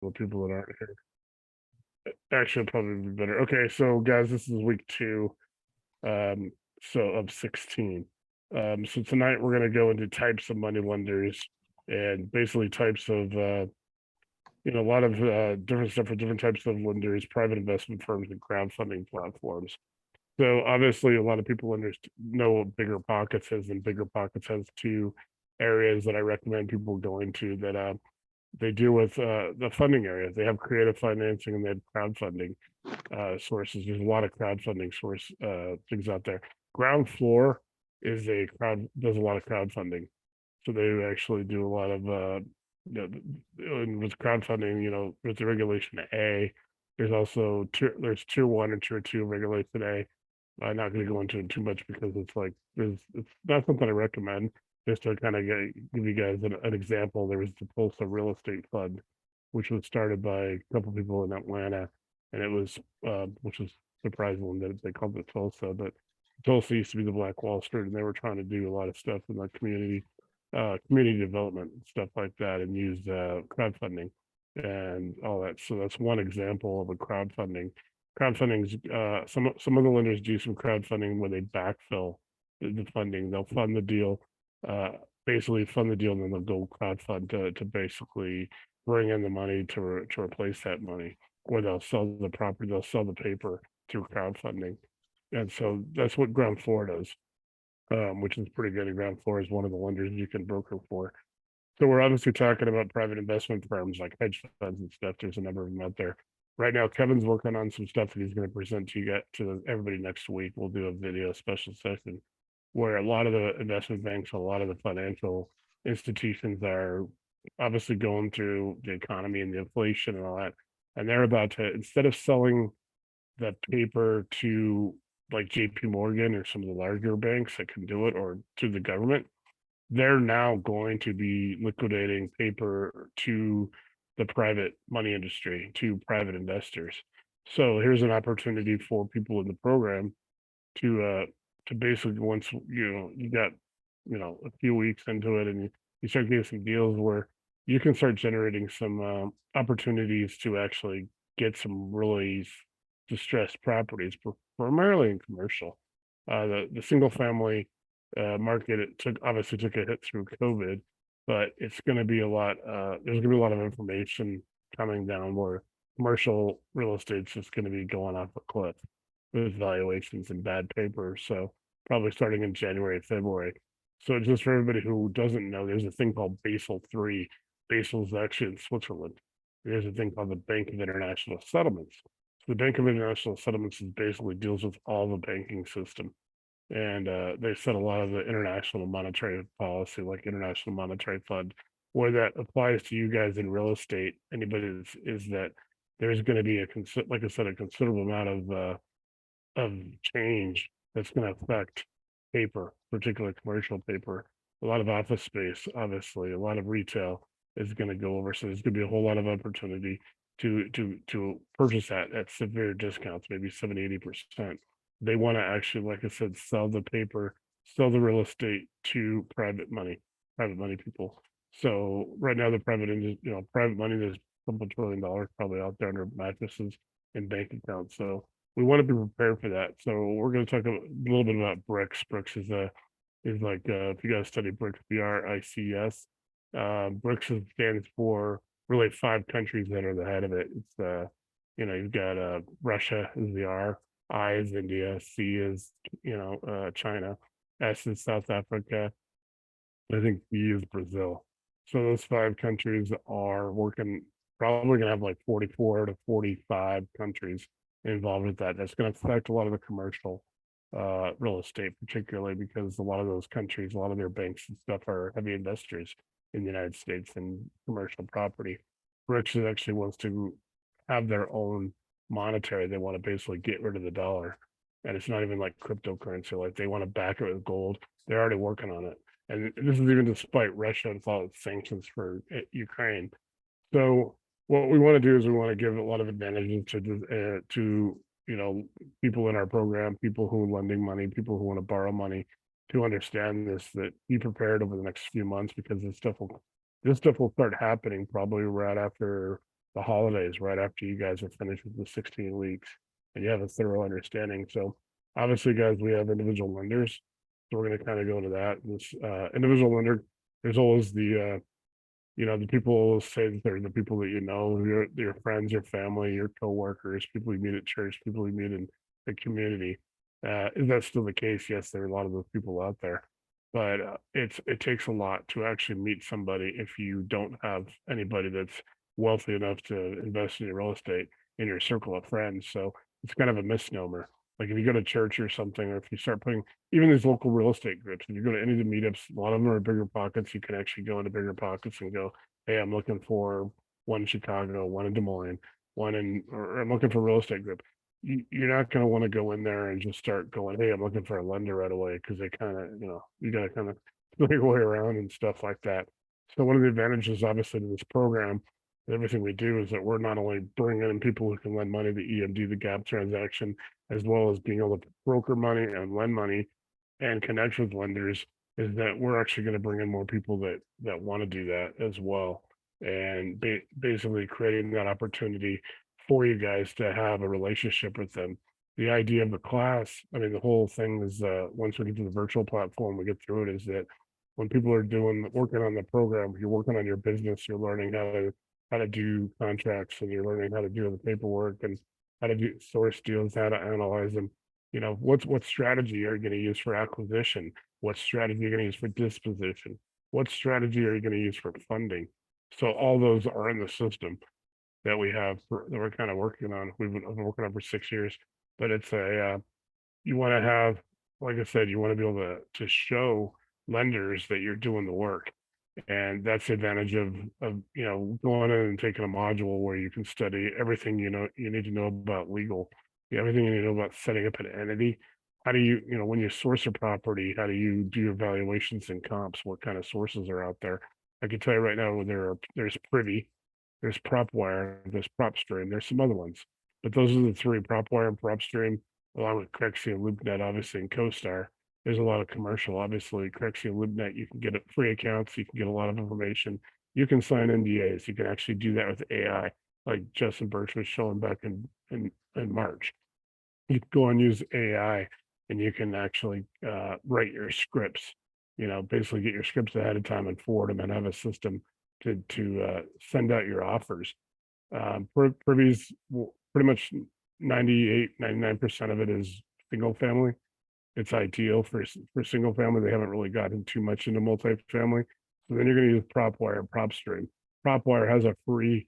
the people that aren't here. Actually, it'll probably be better. Okay, so guys, this is week 2, um, so of 16. So tonight we're gonna go into types of money lenders and basically types of a lot of different stuff for different types of lenders, private investment firms, and crowdfunding platforms. So obviously, a lot of people know what Bigger Pockets is, and Bigger Pockets has 2 areas that I recommend people going to that they deal with the funding areas. They have creative financing and they have crowdfunding sources. There's a lot of crowdfunding source things out there. Ground Floor does a lot of crowdfunding, so they actually do a lot of and with crowdfunding. With the Regulation A, there's also there's Tier 1 and Tier 2 Regulation A. I'm not going to go into it too much because it's not something I recommend. Just to kind of give you guys an example, there was the Tulsa Real Estate Fund, which was started by a couple people in Atlanta, and it was which was surprising that they called it Tulsa, but Tulsa used to be the Black Wall Street, and they were trying to do a lot of stuff in the community development and stuff like that, and used crowdfunding and all that. So that's one example of a crowdfunding. Crowdfunding's some of the lenders do some crowdfunding where they backfill the funding. They'll fund the deal, basically fund the deal, and then they'll go crowdfund to basically bring in the money to replace that money, or they'll sell the property, they'll sell the paper through crowdfunding, and so that's what Ground Floor does, which is pretty good. And Ground Floor is one of the lenders you can broker for. So we're obviously talking about private investment firms like hedge funds and stuff. There's a number of them out there. Right now, Kevin's working on some stuff that he's going to present to everybody next week. We'll do a video special session where a lot of the investment banks, a lot of the financial institutions are obviously going through the economy and the inflation and all that. And they're about to, instead of selling the paper to like JP Morgan or some of the larger banks that can do it, or to the government, they're now going to be liquidating paper to the private money industry, to private investors. So here's an opportunity for people in the program to basically, once you got a few weeks into it, and you start getting some deals where you can start generating some opportunities to actually get some really distressed properties, primarily in commercial. The single family market, obviously took a hit through COVID, but it's going to be a lot. There's going to be a lot of information coming down where commercial real estate's just going to be going off a cliff with valuations and bad paper. So probably starting in January, February. So just for everybody who doesn't know, there's a thing called Basel III. Basel's actually in Switzerland. There's a thing called the Bank of International Settlements. So the Bank of International Settlements basically deals with all the banking system. And they set a lot of the international monetary policy, like International Monetary Fund, where that applies to you guys in real estate. Anybody is that there's going to be like I said, a considerable amount of change that's going to affect paper, particularly commercial paper. A lot of office space, obviously, a lot of retail is going to go over. So there's going to be a whole lot of opportunity to purchase that at severe discounts, maybe 70-80%. They want to actually, like I said, sell the paper, sell the real estate to private money people. So right now, the private money, there's a couple $1 trillion probably out there under mattresses and bank accounts. So we want to be prepared for that. So we're going to talk a little bit about BRICS. BRICS is like if you guys study BRICS, BRICS. BRICS stands for really 5 countries that are the head of it. It's you've got Russia is the R, I is India, C is China, S is South Africa, I think B is Brazil. So those 5 countries are working, probably going to have like 44 to 45 countries involved with that. That's going to affect a lot of the commercial real estate, particularly because a lot of those countries, a lot of their banks and stuff are heavy investors in the United States in commercial property. BRICS actually wants to have their own monetary. They want to basically get rid of the dollar. And it's not even like cryptocurrency, like they want to back it with gold. They're already working on it. And this is even despite Russia and all its sanctions for Ukraine. So what we want to do is we want to give a lot of advantages to people in our program, people who are lending money, people who want to borrow money, to understand this, that be prepared over the next few months, because this stuff will start happening probably right after the holidays right after you guys are finished with the 16 weeks and you have a thorough understanding. So obviously, guys, we have individual lenders. So we're going to kind of go into that. This individual lender, there's always the the people say that they're the people that you know, your friends, your family, your coworkers, people you meet at church, people you meet in the community. Is that still the case? Yes, there are a lot of those people out there, but it takes a lot to actually meet somebody if you don't have anybody that's wealthy enough to invest in your real estate in your circle of friends. So it's kind of a misnomer. Like if you go to church or something, or if you start putting even these local real estate groups, if you go to any of the meetups, a lot of them are bigger pockets. You can actually go into bigger pockets and go, hey, I'm looking for one in Chicago, one in Des Moines, or I'm looking for a real estate group. You're not going to want to go in there and just start going, hey, I'm looking for a lender right away, because they kind of, you got to kind of feel your way around and stuff like that. So one of the advantages, obviously, to this program and everything we do is that we're not only bringing in people who can lend money, the EMD, the GAP transaction, as well as being able to broker money and lend money and connect with lenders, is that we're actually going to bring in more people that want to do that as well, and basically creating that opportunity for you guys to have a relationship with them. The idea of the class, I mean, the whole thing is once we get to the virtual platform, we get through it, is that when people are working on the program, you're working on your business, you're learning how to do contracts, and you're learning how to do the paperwork and how to do source deals, how to analyze them. What strategy are you going to use for acquisition? What strategy are you going to use for disposition? What strategy are you going to use for funding? So all those are in the system that we have that we're kind of working on. I've been working on for 6 years, but it's you want to have, like I said, you want to be able to show lenders that you're doing the work. And that's the advantage of going in and taking a module where you can study everything you need to know about legal, everything you need to know about setting up an entity. How do when you source a property, how do you do your valuations and comps? What kind of sources are out there? I can tell you right now, there's Privy, there's PropWire, there's PropStream, there's some other ones, but those are the three: PropWire and PropStream, along with Crexi and LoopNet, obviously, and CoStar. There's a lot of commercial, obviously. Crexi and LoopNet, you can get free accounts, you can get a lot of information, you can sign NDAs, you can actually do that with AI, like Justin Birch was showing back in March. You can go and use AI, and you can actually write your scripts. Basically get your scripts ahead of time and forward them, and have a system to send out your offers. Privy's pretty much 99% of it is single family. It's ideal for single family. They haven't really gotten too much into multifamily. So then you're going to use PropWire and PropStream. PropWire has a free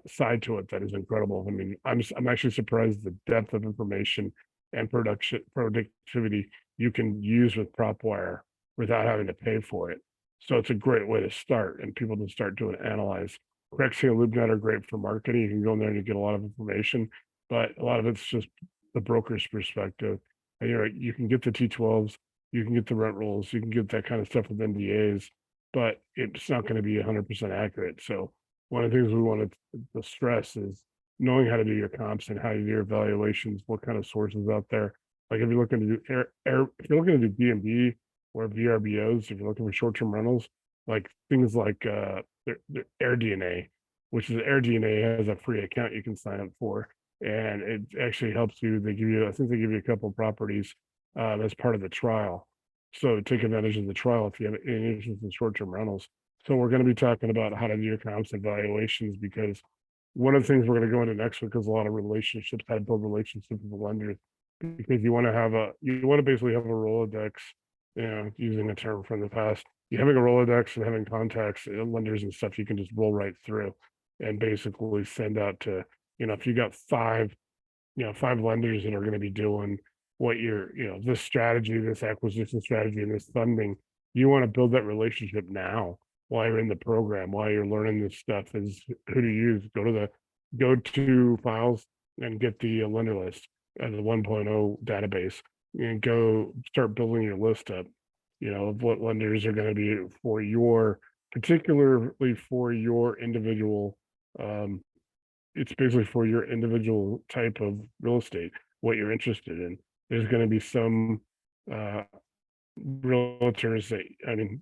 side to it that is incredible. I mean, I'm actually surprised the depth of information and productivity you can use with PropWire without having to pay for it. So it's a great way to start, and people to start doing analyze. Crexi and LoopNet are great for marketing. You can go in there and you get a lot of information, but a lot of it's just the broker's perspective. And you can get the T12s, you can get the rent rolls, you can get that kind of stuff with NDAs, but it's not going to be 100% accurate. So one of the things we want to stress is knowing how to do your comps and how you do your evaluations, what kind of sources out there. Like if you're looking to do if you're looking to do B&B or VRBOs, if you're looking for short-term rentals, like things like their AirDNA, which is AirDNA has a free account you can sign up for, and it actually helps you. I think they give you a couple of properties as part of the trial. So take advantage of the trial if you have any interest in short-term rentals. So we're going to be talking about how to do your comps and valuations, because one of the things we're going to go into next week is a lot of relationships, how to build relationships with the lenders, because you want to basically have a Rolodex, using a term from the past. You having a Rolodex and having contacts, lenders and stuff, you can just roll right through and basically send out to, if you got five lenders that are going to be doing what this strategy, this acquisition strategy, and this funding, you want to build that relationship now while you're in the program, while you're learning this stuff, is who to use. Go to files and get the lender list as a 1.0 database, and go start building your list up, of what lenders are going to be particularly for your individual, it's basically for your individual type of real estate, what you're interested in. There's going to be some realtors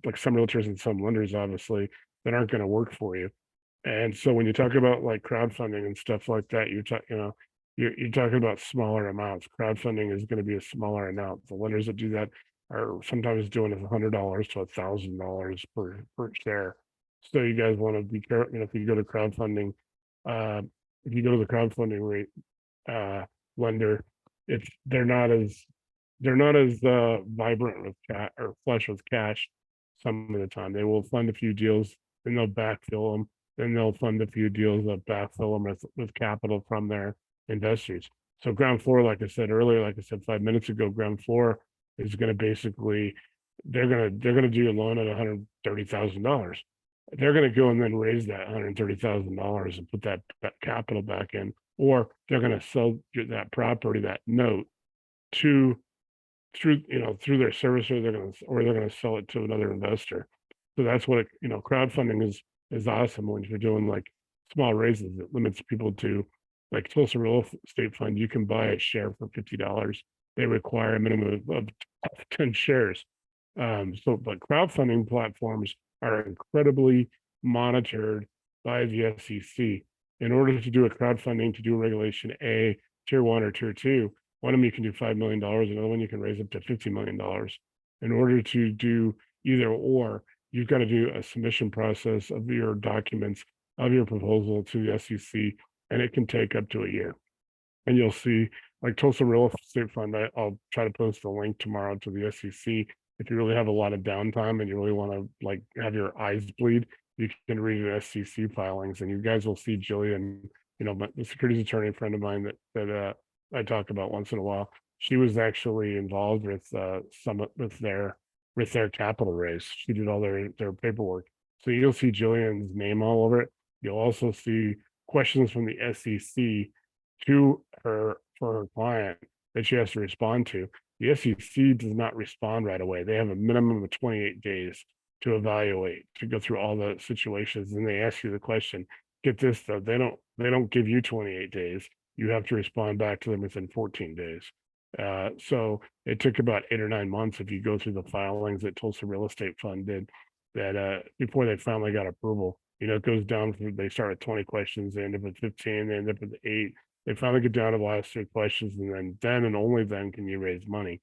like some realtors and some lenders, obviously, that aren't going to work for you. And so when you talk about like crowdfunding and stuff like that, you're talking about smaller amounts. Crowdfunding is going to be a smaller amount. The lenders that do that are sometimes doing it $100 to $1,000 per share. So you guys want to be careful. If you go to crowdfunding, uh, if you go to the crowdfunding rate lender, it's they're not as vibrant with cash or flush with cash. Some of the time, they will fund a few deals, then they'll backfill them, then they'll fund a few deals that backfill them with capital from their investors. So ground floor, like I said earlier, like I said 5 minutes ago, ground floor is going to basically they're gonna do a loan at $130,000. They're going to go and then raise that $130,000 and put that capital back in, or they're going to sell that property, that note, to through their servicer. They're going to sell it to another investor. So that's what crowdfunding is awesome when you're doing like small raises. It limits people to, like Tulsa Real Estate Fund. You can buy a share for $50. They require a minimum of 10 shares. But crowdfunding platforms are incredibly monitored by the SEC. In order to do a crowdfunding, to do Regulation A, Tier 1 or Tier 2, one of them you can do $5 million, another one you can raise up to $50 million. In order to do either or, you've got to do a submission process of your documents, of your proposal to the SEC, and it can take up to a year. And you'll see, like Tulsa Real Estate Fund, I'll try to post a link tomorrow to the SEC. If you really have a lot of downtime and you really want to like have your eyes bleed, you can read the SEC filings, and you guys will see Jillian, the securities attorney friend of mine that I talk about once in a while. She was actually involved with with their capital raise. She did all their paperwork. So you'll see Jillian's name all over it. You'll also see questions from the SEC to her for her client that she has to respond to. The SEC does not respond right away. They have a minimum of 28 days to evaluate, to go through all the situations, and they ask you the question. Get this though, they don't give you 28 days. You have to respond back to them within 14 days. So it took about 8 or 9 months if you go through the filings that Tulsa Real Estate Fund did, that before they finally got approval. It goes down from, they start with 20 questions, they end up with 15, they end up with 8. They finally get down to the last 3 questions, and then and only then can you raise money.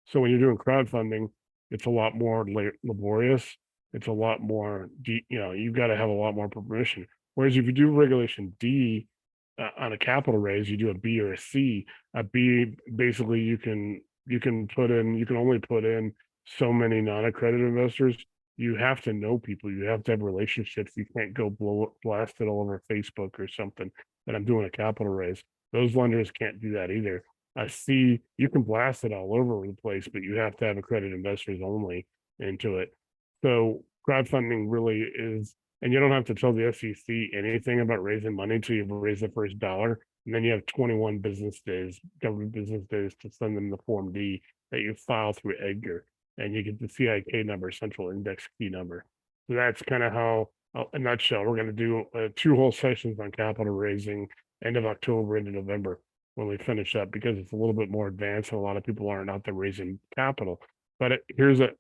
So when you're doing crowdfunding, it's a lot more laborious. It's a lot more, you've got to have a lot more permission. Whereas if you do Regulation D on a capital raise, you do a B or a C. A B, basically, you can only put in so many non-accredited investors. You have to know people. You have to have relationships. You can't go blast it all over Facebook or something that I'm doing a capital raise. Those lenders can't do that either. A C, you can blast it all over the place, but you have to have accredited investors only into it. So crowdfunding really is, and you don't have to tell the SEC anything about raising money until you've raised the first dollar. And then you have 21 business days, government business days, to send them the Form D that you file through EDGAR, and you get the CIK number, central index key number. So that's kind of how, in a nutshell, we're going to do 2 whole sessions on capital raising, end of October into November when we finish up, because it's a little bit more advanced and a lot of people aren't out there raising capital. But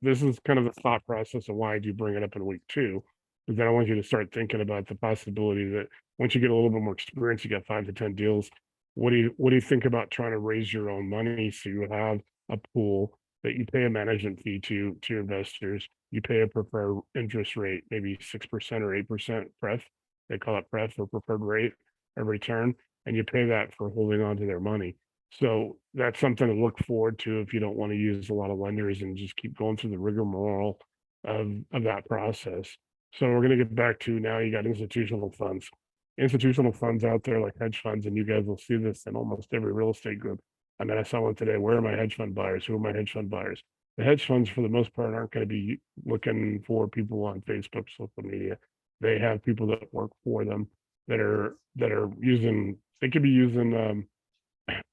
this is kind of the thought process of why I do bring it up in week 2, is that I want you to start thinking about the possibility that once you get a little bit more experience, you got 5 to 10 deals. What do you think about trying to raise your own money so you have a pool that you pay a management fee to your investors? You pay a preferred interest rate, maybe 6% or 8% pref. They call it pref, or preferred rate of return, and you pay that for holding on to their money. So that's something to look forward to if you don't want to use a lot of lenders and just keep going through the rigmarole of that process. So we're going to get back to, now you got institutional funds. Institutional funds out there like hedge funds, and you guys will see this in almost every real estate group. I mean, I saw one today. Where are my hedge fund buyers? Who are my hedge fund buyers? The hedge funds, for the most part, aren't going to be looking for people on Facebook, social media. They have people that work for them that are using. They could be using.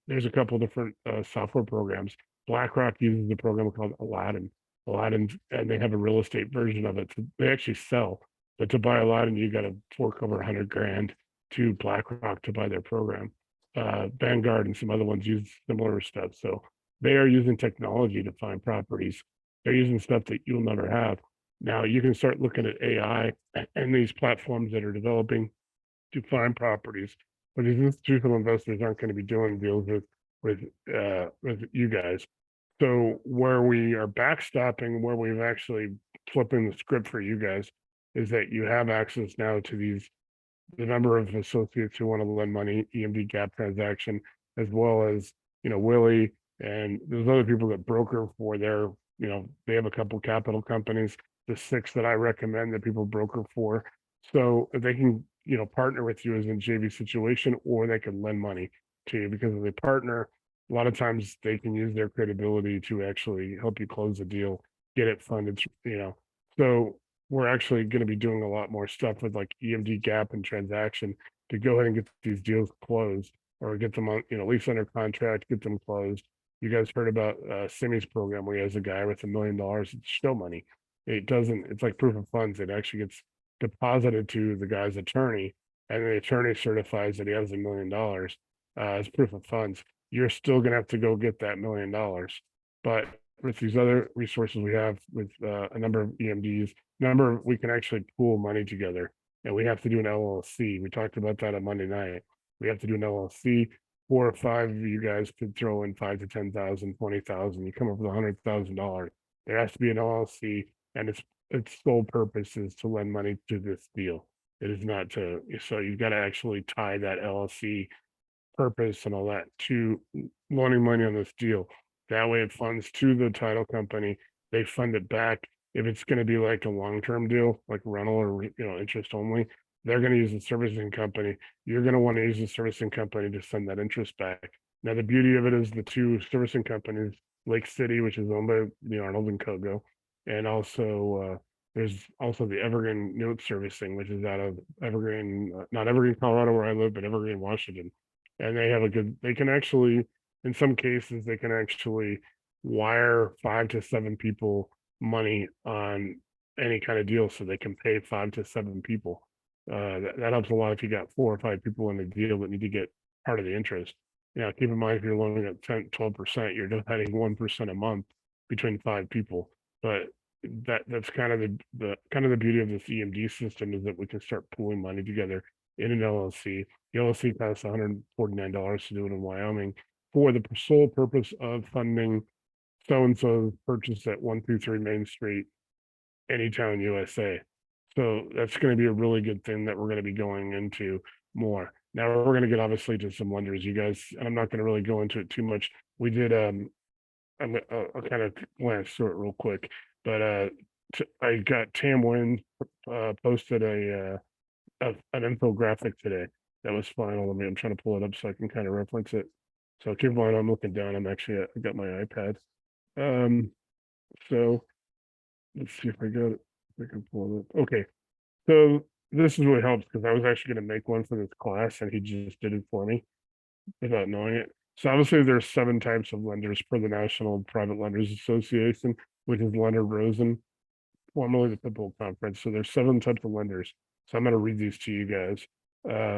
There's a couple different software programs. BlackRock uses a program called Aladdin. Aladdin, and they have a real estate version of it. So they actually sell, but to buy Aladdin, you got to fork over 100 grand to BlackRock to buy their program. Vanguard and some other ones use similar stuff. So they are using technology to find properties. They're using stuff that you'll never have. Now you can start looking at AI and these platforms that are developing to find properties, but these institutional investors aren't going to be doing deals with you guys. So where we are backstopping, where we've actually flipping the script for you guys, is that you have access now to the number of associates who want to lend money, EMD gap transaction, as well as, Willie and there's other people that broker for their, they have a couple capital companies, the 6 that I recommend that people broker for. So they can, partner with you as in JV situation, or they can lend money to you because if they partner, a lot of times they can use their credibility to actually help you close the deal, get it funded. So we're actually going to be doing a lot more stuff with like EMD gap and transaction to go ahead and get these deals closed or get them on, at least under contract, get them closed. You guys heard about Simi's program where he has a guy with $1 million. It's show money. It doesn't, it's like proof of funds. It actually gets deposited to the guy's attorney, and the attorney certifies that he has $1 million as proof of funds. You're still going to have to go get that $1 million. But with these other resources we have with a number of EMDs, we can actually pool money together, and we have to do an LLC. We talked about that on Monday night. We have to do an LLC. 4 or 5 of you guys could throw in 5 to 10,000, 20,000. You come up with $100,000. There has to be an LLC, and its sole purpose is to lend money to this deal. It is not to. So you've got to actually tie that LLC purpose and all that to loaning money on this deal. That way it funds to the title company. They fund it back. If it's going to be like a long-term deal, like rental or interest only, they're going to use the servicing company. You're going to want to use the servicing company to send that interest back. Now the beauty of it is the 2 servicing companies, Lake City, which is owned by the Arnold and Kogo, and also there's also the Evergreen Note Servicing, which is out of Evergreen, not Evergreen, Colorado, where I live, but Evergreen, Washington. And they can actually, in some cases, they can actually wire 5 to 7 people money on any kind of deal, so they can pay 5 to 7 people. That helps a lot if you got 4 or 5 people in the deal that need to get part of the interest. Keep in mind if you're loaning at 10, 12%, you're dividing 1% a month between 5 people. But that's kind of the beauty of this EMD system is that we can start pooling money together in an LLC. The LLC costs $149 to do it in Wyoming for the sole purpose of funding so-and-so's purchase at 123 Main Street, Anytown, USA. So that's going to be a really good thing that we're going to be going into more. Now we're going to get obviously to some lenders, you guys, and I'm not going to really go into it too much. We did, I'll kind of glance through it real quick, but I got Tam Wynn posted an infographic today that was final. I'm trying to pull it up so I can kind of reference it. So keep in mind, I'm looking down. I got my iPad. So let's see if I got it. If I can pull it up. Okay. So this is what helps because I was actually going to make one for this class and he just did it for me without knowing it. So obviously there's 7 types of lenders per the National Private Lenders Association, which is Leonard Rosen, formerly the Pitbull Conference. So there's 7 types of lenders. So I'm going to read these to you guys.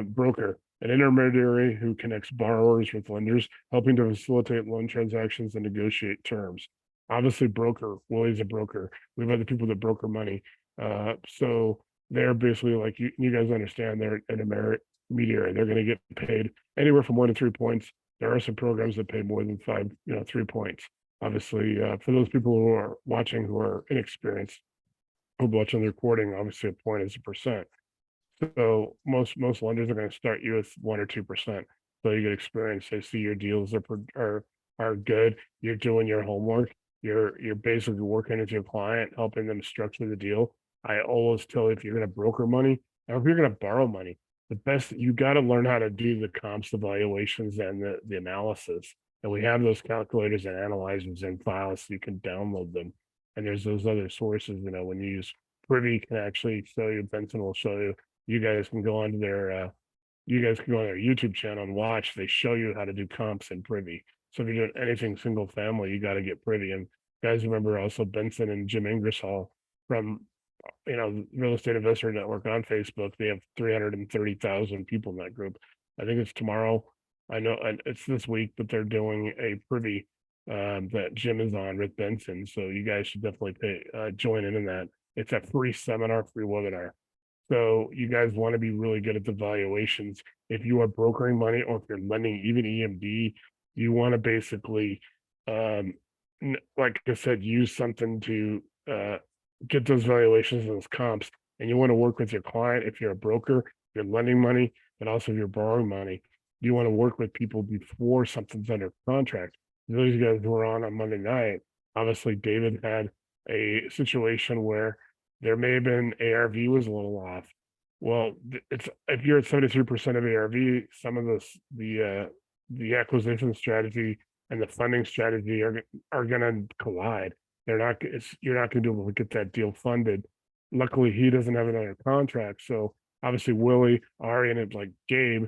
Broker, an intermediary who connects borrowers with lenders, helping to facilitate loan transactions and negotiate terms. Obviously, broker, Willie's a broker. We have other people that broker money. So they're basically like you guys understand they're an intermediary. They're going to get paid anywhere from 1 to 3 points. There are some programs that pay more than 3 points. Obviously, for those people who are watching who are inexperienced, who watch on the recording, obviously a point is a percent. So most lenders are going to start you with 1 or 2%. So you get experience. They see your deals are good. You're doing your homework. You're basically working with your client, helping them structure the deal. I always tell you if you're going to broker money, or if you're going to borrow money, the best you got to learn how to do the comps, evaluations, and the analysis. And we have those calculators and analyzers and files, so you can download them. And there's those other sources. When you use Privy, can actually show you. Benson will show you. You guys can go onto their YouTube channel and watch. They show you how to do comps in Privy. So if you're doing anything single family, you got to get Privy. And guys, remember also Benson and Jim Ingersoll from Real Estate Investor Network on Facebook. They have 330,000 people in that group. I think it's tomorrow. I know it's this week, but they're doing a Privy that Jim is on with Benson. So you guys should definitely join in that. It's a free seminar, free webinar. So you guys want to be really good at the valuations. If you are brokering money or if you're lending even EMD, you want to basically, like I said, use something to get those valuations and those comps. And you want to work with your client if you're a broker, you're lending money, but also if you're borrowing money. You want to work with people before something's under contract. Those guys who were on Monday night, obviously David had a situation where there may have been ARV was a little off. Well, it's if you're at 73% of ARV, some of the acquisition strategy and the funding strategy are going to collide. You're not going to be able to get that deal funded. Luckily, he doesn't have another contract, so obviously Willie, Ari, and like Gabe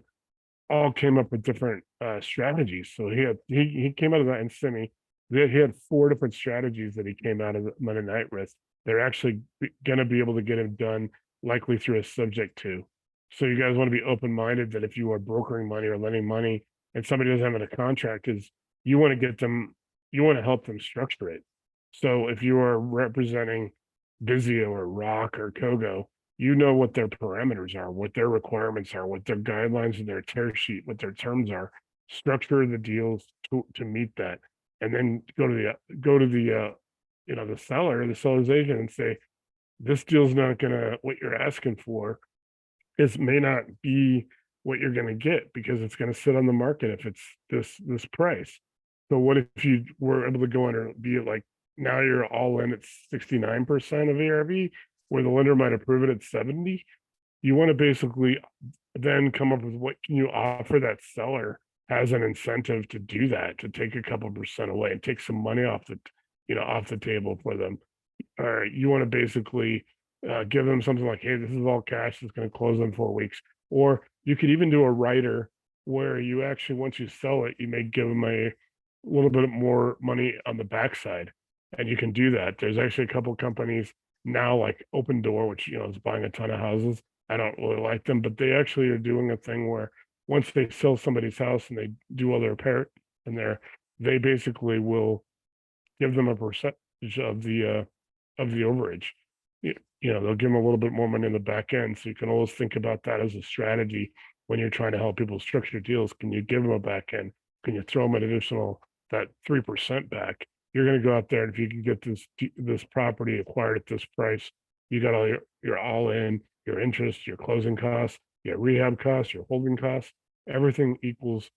all came up with different strategies. So he came out of that in semi. He had 4 different strategies that he came out of the Monday night with. They're actually going to be able to get him done likely through a subject to. So you guys want to be open minded that if you are brokering money or lending money and somebody doesn't have a contract, is you want to get them, you want to help them structure it. So if you are representing Vizio or Rock or Kogo, you know what their parameters are, what their requirements are, what their guidelines and their tear sheet, what their terms are. Structure the deals to meet that, and then go to the the seller, the seller's agent, and say, this deal's not gonna what you're asking for. This may not be what you're gonna get because it's gonna sit on the market if it's this price. So what if you were able to go in and be like, now you're all in at 69% of ARV, where the lender might approve it at 70? You want to basically then come up with what can you offer that seller as an incentive to do that, to take a couple percent away and take some money off off the table for them. Or you want to basically give them something like, hey, this is all cash, it's going to close in 4 weeks. Or you could even do a rider where you actually, once you sell it, you may give them a little bit more money on the backside. And you can do that. There's actually a couple companies now like Open Door, which is buying a ton of houses. I don't really like them, but they actually are doing a thing where once they sell somebody's house and they do all their repair in there, they basically will give them a percentage of the overage. They'll give them a little bit more money in the back end. So you can always think about that as a strategy when you're trying to help people structure deals. Can you give them a back end? Can you throw them an additional that 3% back? You're going to go out there, and if you can get this property acquired at this price, you got all your all in, your interest, your closing costs, your rehab costs, your holding costs, everything equals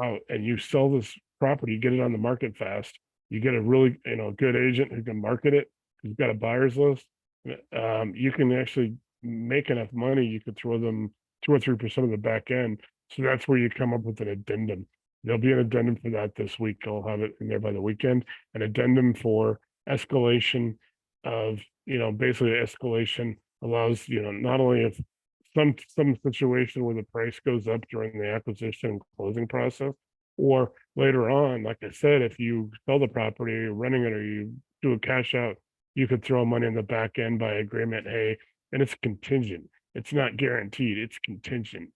out, and you sell this property, you get it on the market fast. You get a really good agent who can market it, who's got a buyer's list. You can actually make enough money. You could throw them 2 or 3% of the back end. So that's where you come up with an addendum. There'll be an addendum for that this week. I'll have it in there by the weekend. An addendum for escalation of, basically escalation allows, not only if some situation where the price goes up during the acquisition and closing process, or later on, like I said, if you sell the property, you're renting it, or you do a cash out, you could throw money in the back end by agreement. Hey, and it's contingent. It's not guaranteed. It's contingent.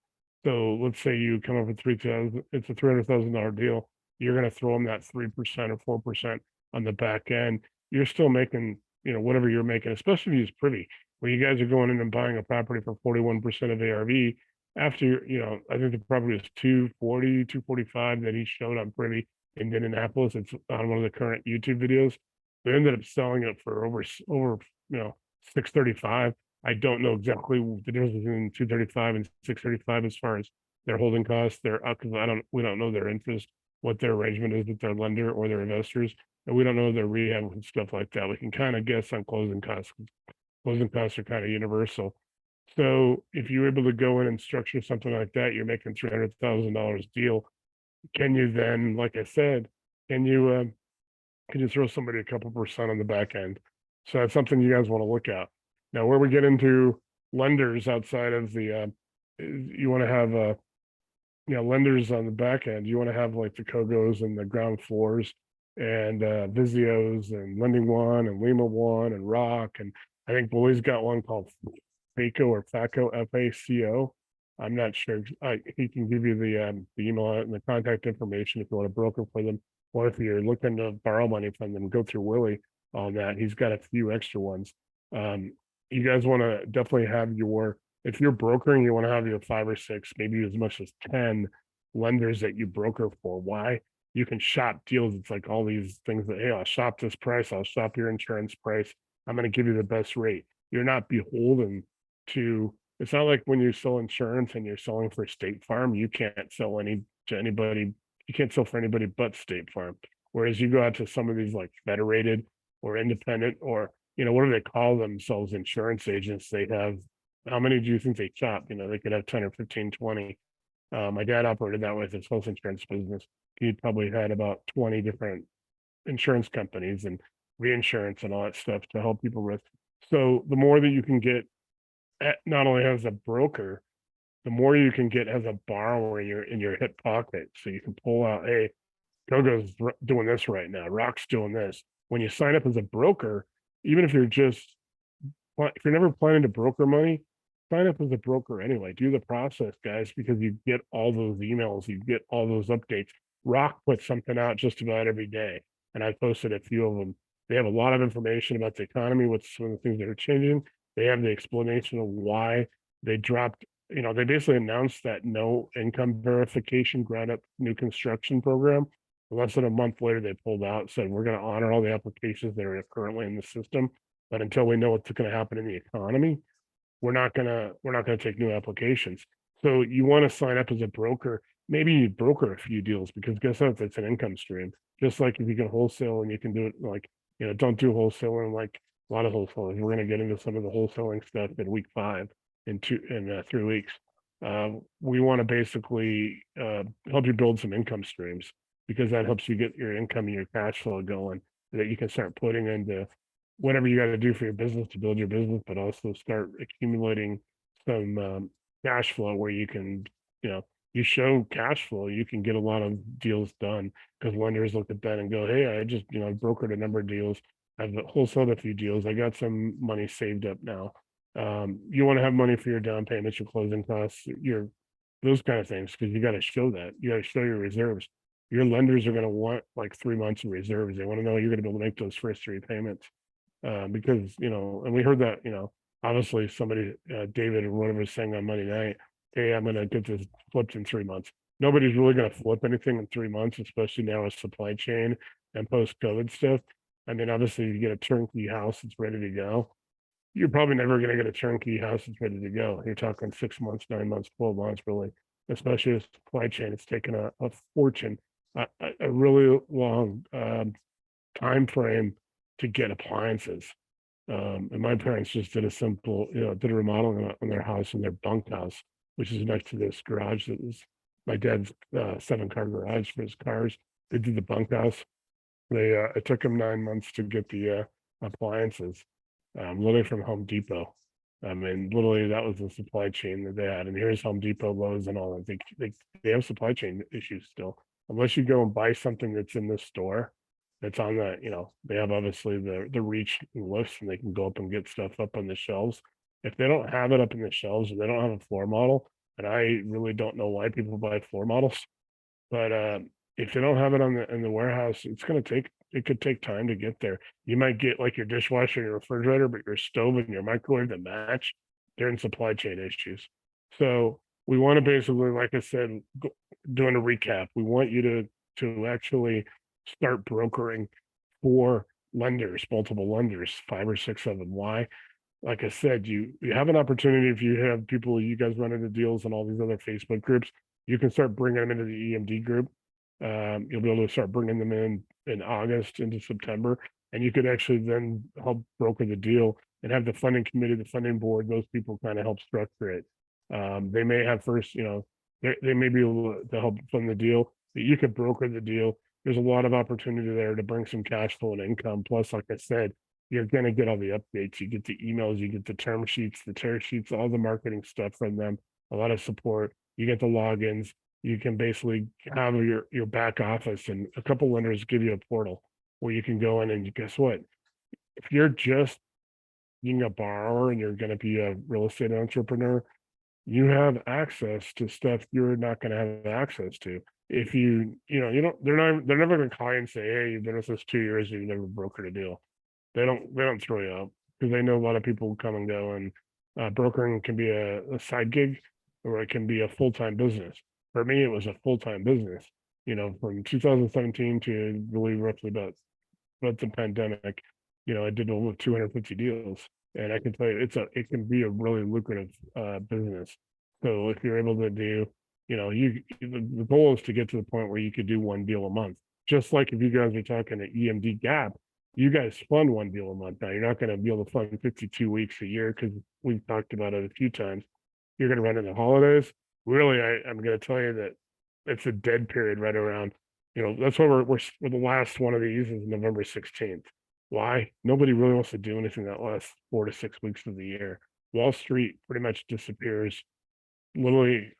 So let's say you come up with 3,000. It's a $300,000 deal. You're going to throw them that 3% or 4% on the back end. You're still making whatever you're making, especially if you use Privy, where you guys are going in and buying a property for 41% of ARV. After I think the property was 240, 245 that he showed on Privy in Indianapolis. It's on one of the current YouTube videos. They ended up selling it for over 635. I don't know exactly the difference between 235 and 635 as far as their holding costs. Because we don't know their interest, what their arrangement is with their lender or their investors, and we don't know their rehab and stuff like that. We can kind of guess on closing costs. Closing costs are kind of universal. So if you're able to go in and structure something like that, you're making $300,000 deal. Can you then, like I said, can you throw somebody a couple percent on the back end? So that's something you guys want to look at. Now, where we get into lenders outside of the, you want to have lenders on the back end. You want to have like the Kogos and the ground floors and Vizios and Lending One and Lima One and Rock, and I think Bully's got one called FACO or FACO, FACO. I'm not sure. He can give you the email and the contact information if you want to broker for them, or if you're looking to borrow money from them, go through Willie on that. He's got a few extra ones. you guys want to definitely have if you're brokering, you want to have your 5 or 6, maybe as much as 10 lenders that you broker for. Why? You can shop deals. It's like all these things that, hey, I'll shop this price, I'll shop your insurance price. I'm going to give you the best rate. You're not beholden to, it's not like when you sell insurance and you're selling for State Farm, you can't sell to anybody, you can't sell for anybody but State Farm. Whereas you go out to some of these like federated or independent, or what do they call themselves? Insurance agents. They have, how many do you think they shop? They could have 10 or 15, 20. My dad operated that with his health insurance business. He probably had about 20 different insurance companies and reinsurance and all that stuff to help people with. So the more that you can get not only as a broker, the more you can get as a borrower in your hip pocket. So you can pull out, hey, Gogo's doing this right now, Rock's doing this. When you sign up as a broker, even if you're never planning to broker money, sign up as a broker anyway. Do the process, guys, because you get all those emails, you get all those updates. Rock puts something out just about every day, and I posted a few of them. They have a lot of information about the economy, what's some of the things that are changing. They have the explanation of why they dropped. They basically announced that no income verification ground up new construction program. Less than a month later, they pulled out, said we're going to honor all the applications that are currently in the system, but until we know what's going to happen in the economy, we're not gonna take new applications. So you want to sign up as a broker. Maybe you broker a few deals, because guess what? It's an income stream. Just like if you can wholesale and you can do it like, don't do wholesaling like a lot of wholesalers. We're gonna get into some of the wholesaling stuff in week 5 in 3 weeks. We want to basically help you build some income streams, because that helps you get your income and your cash flow going, that you can start putting into whatever you got to do for your business to build your business, but also start accumulating some cash flow where you can, you show cash flow, you can get a lot of deals done, because lenders look at that and go, hey, I just, brokered a number of deals. I've wholesaled a few deals. I got some money saved up now. You want to have money for your down payments, your closing costs, those kind of things, because you got to show that. You got to show your reserves. Your lenders are going to want like 3 months of reserves. They want to know you're going to be able to make those first 3 payments. Because and we heard that obviously somebody David or whatever was saying on Monday night, hey, I'm gonna get this flipped in 3 months. Nobody's really gonna flip anything in 3 months, especially now with supply chain and post-COVID stuff. I mean, obviously, you get a turnkey house that's ready to go. You're probably never gonna get a turnkey house that's ready to go. You're talking 6 months, 9 months, 12 months, really, especially with supply chain. It's taken a fortune, a really long time frame to get appliances. And my parents just did did a remodeling on their house, in their bunkhouse, which is next to this garage that was my dad's 7-car garage for his cars. They did the bunkhouse. It took them 9 months to get the appliances, literally from Home Depot. I mean, literally that was the supply chain that they had. And here's Home Depot, Lowe's, and all that. They have supply chain issues still. Unless you go and buy something that's in the store, that's on they have obviously the reach and lifts, and they can go up and get stuff up on the shelves. If they don't have it up in the shelves, or they don't have a floor model, and I really don't know why people buy floor models, but if they don't have it in the warehouse, it could take time to get there. You might get like your dishwasher and your refrigerator, but your stove and your microwave that match, they're in supply chain issues. So we want to basically, like I said, doing a recap, we want you to actually start brokering for lenders, multiple lenders, 5 or 6 of them. Why? Like I said, you have an opportunity. If you have people, you guys run into deals and all these other Facebook groups, you can start bringing them into the EMD group. You'll be able to start bringing them in August into September, and you could actually then help broker the deal and have the funding committee, the funding board, those people kind of help structure it. They may have first, they may be able to help fund the deal, but you could broker the deal. There's a lot of opportunity there to bring some cash flow and income. Plus, like I said, you're going to get all the updates. You get the emails, you get the term sheets, the tear sheets, all the marketing stuff from them, a lot of support. You get the logins. You can basically have your back office, and a couple lenders give you a portal where you can go in, and guess what? If you're just being a borrower and you're going to be a real estate entrepreneur, you have access to stuff you're not going to have access to. If you don't, they're never going to call you and say, hey, you've been with us 2 years and you've never brokered a deal. They don't throw you out. because I know a lot of people come and go, and brokering can be a side gig or it can be a full-time business. For me, it was a full-time business, from 2017 to really roughly about the pandemic, I did over 250 deals, and I can tell you it can be a really lucrative business. So if you're able to do, the goal is to get to the point where you could do one deal a month. Just like if you guys are talking at EMD Gap, you guys fund one deal a month. Now you're not going to be able to fund 52 weeks a year because we've talked about it a few times. You're going to run into holidays. Really, I'm going to tell you that it's a dead period right around. That's why we're the last one of these is November 16th. Why? Nobody really wants to do anything that lasts 4 to 6 weeks of the year. Wall Street pretty much disappears literally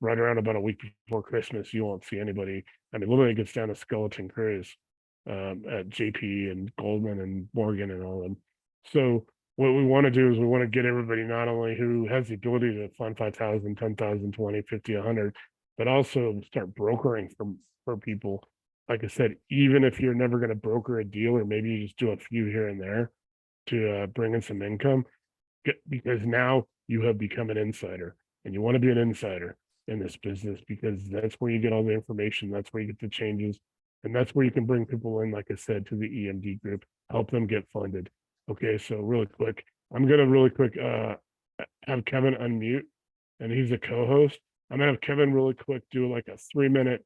right around about a week before Christmas. You won't see anybody. I mean, literally it gets down to skeleton crews at JP and Goldman and Morgan and all of them. So what we want to do is we want to get everybody not only who has the ability to fund 5,000, 10,000, 20, 50, 100, but also start brokering for people. Like I said, even if you're never going to broker a deal, or maybe you just do a few here and there to bring in some income, because now you have become an insider, and you want to be an insider in this business because that's where you get all the information, that's where you get the changes, and that's where you can bring people in, like I said, to the EMD group, help them get funded. Okay, so really quick, I'm gonna really quick have Kevin unmute, and he's a co-host. I'm gonna have Kevin really quick do like a 3-minute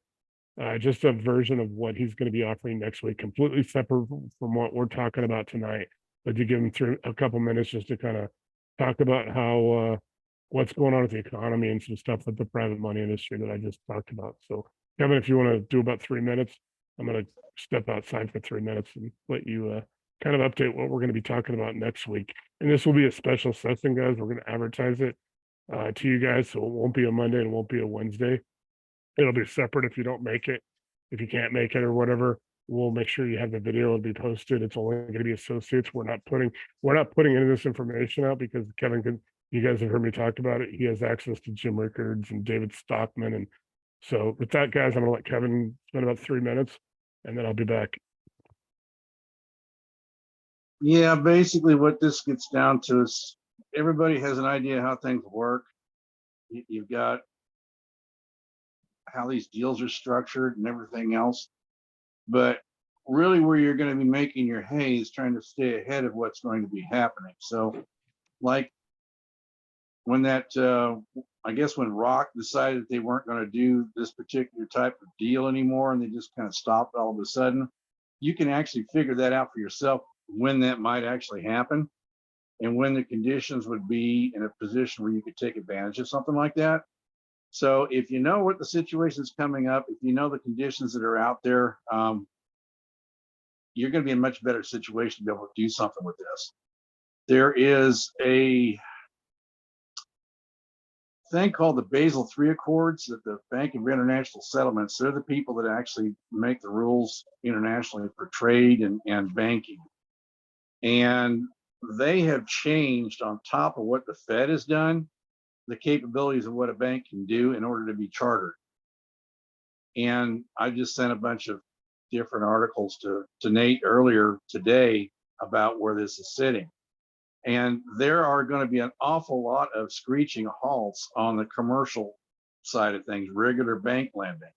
just a version of what he's going to be offering next week, completely separate from what we're talking about tonight. But to give him through a couple minutes just to kind of talk about how what's going on with the economy and some stuff with the private money industry that I just talked about. So, Kevin, if you want to do about 3 minutes, I'm going to step outside for 3 minutes and let you kind of update what we're going to be talking about next week. And this will be a special session, guys. We're going to advertise it to you guys, so it won't be a Monday and it won't be a Wednesday. It'll be separate if you don't make it. If you can't make it or whatever, we'll make sure you have the video. It'll be posted. It's only going to be associates. We're not putting any of this information out because Kevin can. You guys have heard me talk about it. He has access to Jim Rickards and David Stockman, and so with that, guys, I'm going to let Kevin spend about 3 minutes, and then I'll be back. Yeah, basically what this gets down to is everybody has an idea how things work. You've got how these deals are structured and everything else. But really where you're going to be making your hay is trying to stay ahead of what's going to be happening. So like when that, I guess when Rock decided they weren't going to do this particular type of deal anymore, and they just kind of stopped all of a sudden, you can actually figure that out for yourself when that might actually happen and when the conditions would be in a position where you could take advantage of something like that. So if you know what the situation is coming up, if you know the conditions that are out there, you're going to be in a much better situation to be able to do something with this. There is a thing called the Basel III Accords that the Bank of International Settlements, they're the people that actually make the rules internationally for trade and banking. And they have changed on top of what the Fed has done, the capabilities of what a bank can do in order to be chartered. And I just sent a bunch of different articles to Nate earlier today about where this is sitting. And there are going to be an awful lot of screeching halts on the commercial side of things, regular bank lending.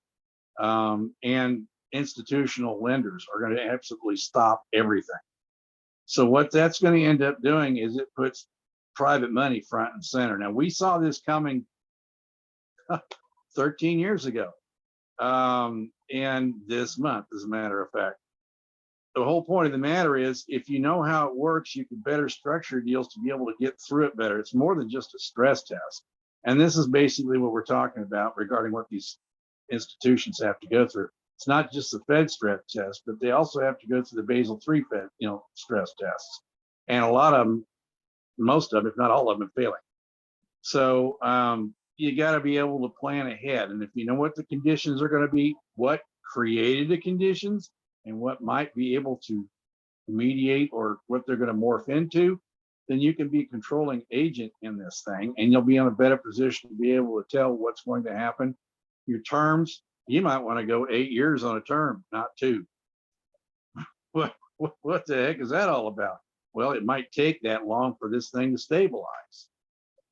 And institutional lenders are going to absolutely stop everything. So what that's going to end up doing is it puts private money front and center. Now, we saw this coming 13 years ago, and this month, as a matter of fact. The whole point of the matter is, if you know how it works, you can better structure deals to be able to get through it better. It's more than just a stress test. And this is basically what we're talking about regarding what these institutions have to go through. It's not just the Fed stress test, but they also have to go through the Basel III Fed, stress tests. And a lot of them, most of them, if not all of them, are failing. So you got to be able to plan ahead. And if you know what the conditions are going to be, what created the conditions, and what might be able to mediate or what they're going to morph into, then you can be a controlling agent in this thing, and you'll be in a better position to be able to tell what's going to happen. Your terms, you might want to go 8 years on a term, not 2. What the heck is that all about? Well, it might take that long for this thing to stabilize.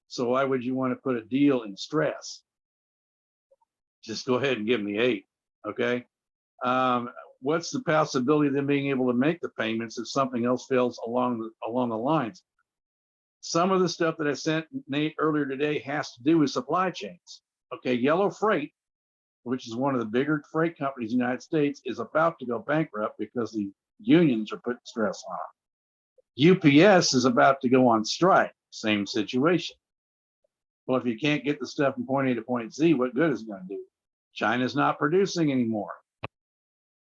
So why would you want to put a deal in stress? Just go ahead and give them the 8. Okay. What's the possibility of them being able to make the payments if something else fails along the lines? Some of the stuff that I sent Nate earlier today has to do with supply chains. Okay, Yellow Freight, which is one of the bigger freight companies in the United States, is about to go bankrupt because the unions are putting stress on it. UPS is about to go on strike, same situation. Well, if you can't get the stuff from point A to point Z, what good is it going to do? China's not producing anymore.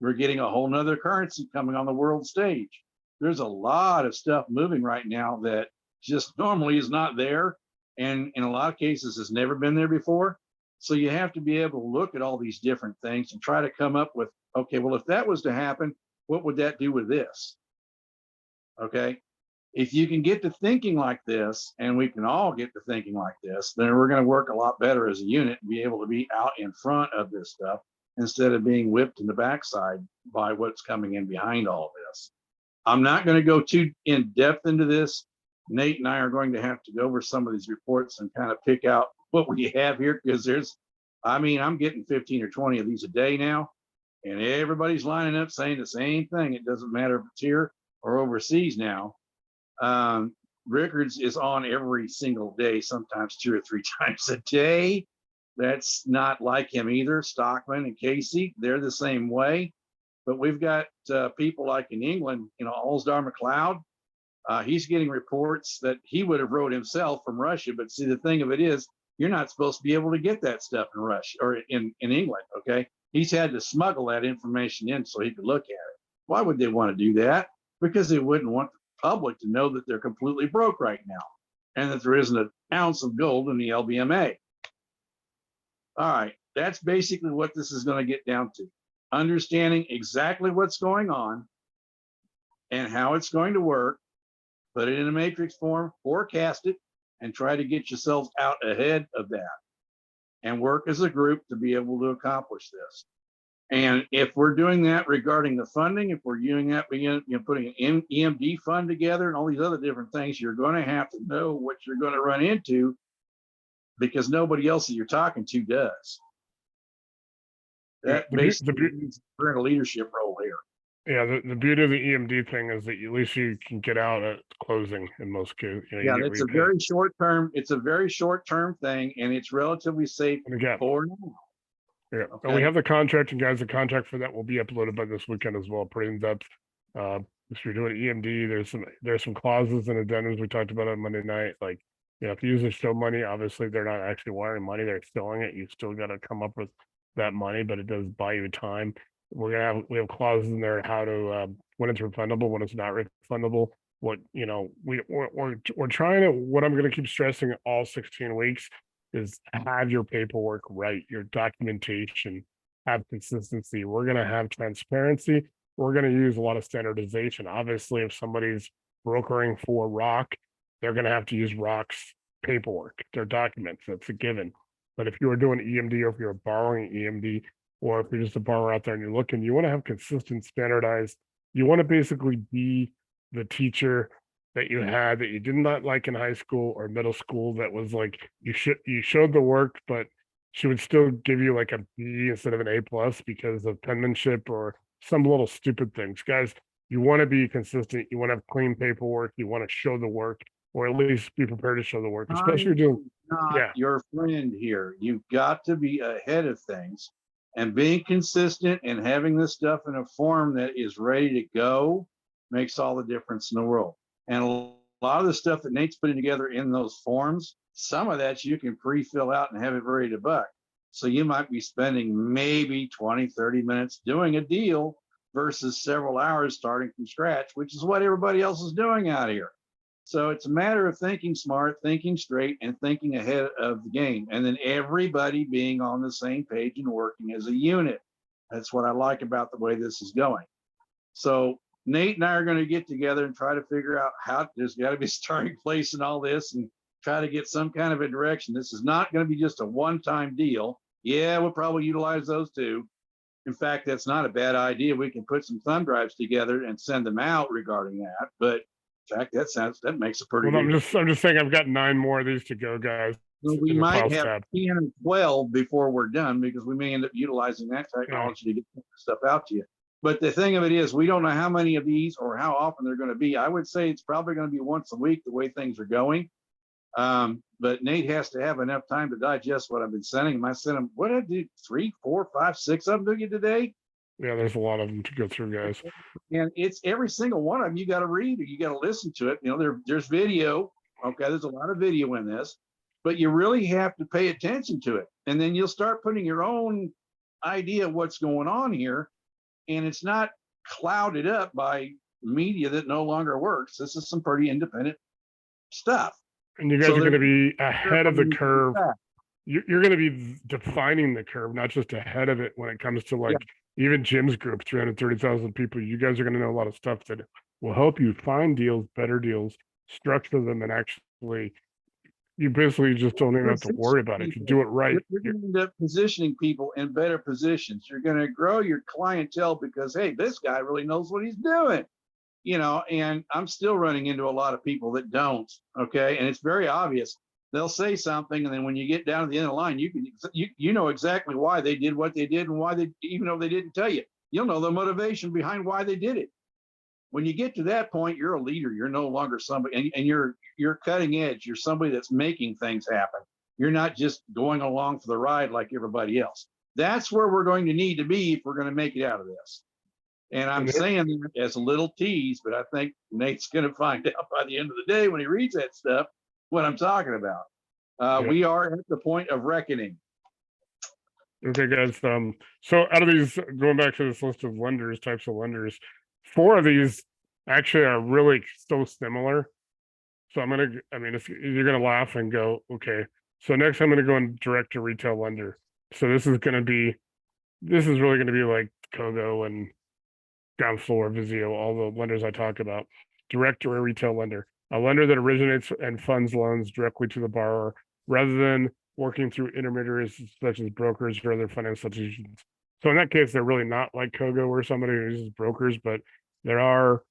We're getting a whole nother currency coming on the world stage. There's a lot of stuff moving right now that just normally is not there, and in a lot of cases has never been there before. So you have to be able to look at all these different things and try to come up with, okay, well, if that was to happen, what would that do with this? Okay. If you can get to thinking like this, and we can all get to thinking like this, then we're going to work a lot better as a unit and be able to be out in front of this stuff instead of being whipped in the backside by what's coming in behind all of this. I'm not going to go too in depth into this. Nate and I are going to have to go over some of these reports and kind of pick out what we have here, because I'm getting 15 or 20 of these a day now, and everybody's lining up saying the same thing. It doesn't matter if it's here or overseas now. Rickards is on every single day, sometimes 2 or 3 times a day. That's not like him either. Stockman and Casey, they're the same way. But we've got people like in England, Allsdar McLeod. He's getting reports that he would have wrote himself from Russia. But see, the thing of it is, you're not supposed to be able to get that stuff in Russia or in England. Okay. He's had to smuggle that information in so he could look at it. Why would they want to do that? Because they wouldn't want the public to know that they're completely broke right now and that there isn't an ounce of gold in the LBMA. All right. That's basically what this is going to get down to. Understanding exactly what's going on and how it's going to work, put it in a matrix form, forecast it, and try to get yourselves out ahead of that and work as a group to be able to accomplish this. And if we're doing that regarding the funding, if we're doing that, putting an EMD fund together and all these other different things, you're going to have to know what you're going to run into, because nobody else that you're talking to does. That basically means we're in a leadership role here. Yeah, the beauty of the EMD thing is that at least you can get out at closing in most cases. Yeah, it's a very short term. It's a very short term thing, and it's relatively safe for now. Yeah, okay. And we have the contract, and guys, the contract for that will be uploaded by this weekend as well. Pretty in depth. If you're doing EMD, there's some clauses and addendums we talked about on Monday night. Like, if you use a show money, obviously they're not actually wiring money; they're stealing it. You still got to come up with that money, but it does buy you time. We have clauses in there how to when it's refundable, when it's not refundable. What we're trying to. What I'm going to keep stressing all 16 weeks is have your paperwork right, your documentation, have consistency. We're going to have transparency. We're going to use a lot of standardization. Obviously, if somebody's brokering for Rock, they're going to have to use Rock's paperwork, their documents. That's a given. But if you are doing EMD, or if you're borrowing EMD, or if you're just a borrower out there and you're looking, you want to have consistent, standardized. You want to basically be the teacher that you had that you did not like in high school or middle school, that was like you showed the work, but she would still give you like a B instead of an A+ because of penmanship or some little stupid things. Guys, you want to be consistent. You want to have clean paperwork. You want to show the work, or at least be prepared to show the work, especially doing. Not your friend here. You've got to be ahead of things, and being consistent and having this stuff in a form that is ready to go makes all the difference in the world. And a lot of the stuff that Nate's putting together in those forms, some of that you can pre-fill out and have it ready to buck. So you might be spending maybe 20, 30 minutes doing a deal versus several hours starting from scratch, which is what everybody else is doing out here. So it's a matter of thinking smart, thinking straight, and thinking ahead of the game. And then everybody being on the same page and working as a unit. That's what I like about the way this is going. So Nate and I are going to get together and try to figure out how there's got to be a starting place in all this and try to get some kind of a direction. This is not going to be just a one-time deal. Yeah, we'll probably utilize those too. In fact, that's not a bad idea. We can put some thumb drives together and send them out regarding that. But fact, that makes a pretty Well, big. I'm just saying I've got 9 more of these to go, guys. We in the might files have tab. 10 or 12 before we're done because we may end up utilizing that technology to get stuff out to you. But the thing of it is, we don't know how many of these or how often they're going to be. I would say it's probably going to be once a week the way things are going. But Nate has to have enough time to digest what I've been sending him. I sent him, what did I do? 3, 4, 5, 6 of them to you today? Yeah, there's a lot of them to go through, guys. And it's every single one of them you got to read or you got to listen to it. You know, there's video. Okay, there's a lot of video in this, but you really have to pay attention to it. And then you'll start putting your own idea of what's going on here. And it's not clouded up by media that no longer works. This is some pretty independent stuff. And you guys So are going to they're- be ahead of the curve. Yeah. You're going to be defining the curve, not just ahead of it when it comes to like even Jim's group, 330,000 people. You guys are going to know a lot of stuff that will help you find deals, better deals, structure them, and actually, you basically just don't even have to worry about it. If you do it right, You're going to end up positioning people in better positions. You're going to grow your clientele because, hey, this guy really knows what he's doing. You know, and I'm still running into a lot of people that don't. Okay, and it's very obvious. They'll say something, and then when you get down to the end of the line, you know exactly why they did what they did and why they, even though they didn't tell you, you'll know the motivation behind why they did it. When you get to that point, you're a leader. You're no longer somebody, and you're cutting edge. You're somebody that's making things happen. You're not just going along for the ride like everybody else. That's where we're going to need to be if we're going to make it out of this. And I'm saying that as a little tease, but I think Nate's going to find out by the end of the day when he reads that stuff what I'm talking about. We are at the point of reckoning. Okay, guys. So out of these, going back to this list of lenders, types of lenders, 4 of these actually are really so similar. So you're gonna laugh and go, okay. So next I'm gonna go in direct to retail lender. So this is really gonna be like Kogo and Ground Floor, Vizio, all the lenders I talk about. Direct to a retail lender, a lender that originates and funds loans directly to the borrower rather than working through intermediaries such as brokers or other financial institutions. So in that case, they're really not like Kogo or somebody who uses brokers, but there are,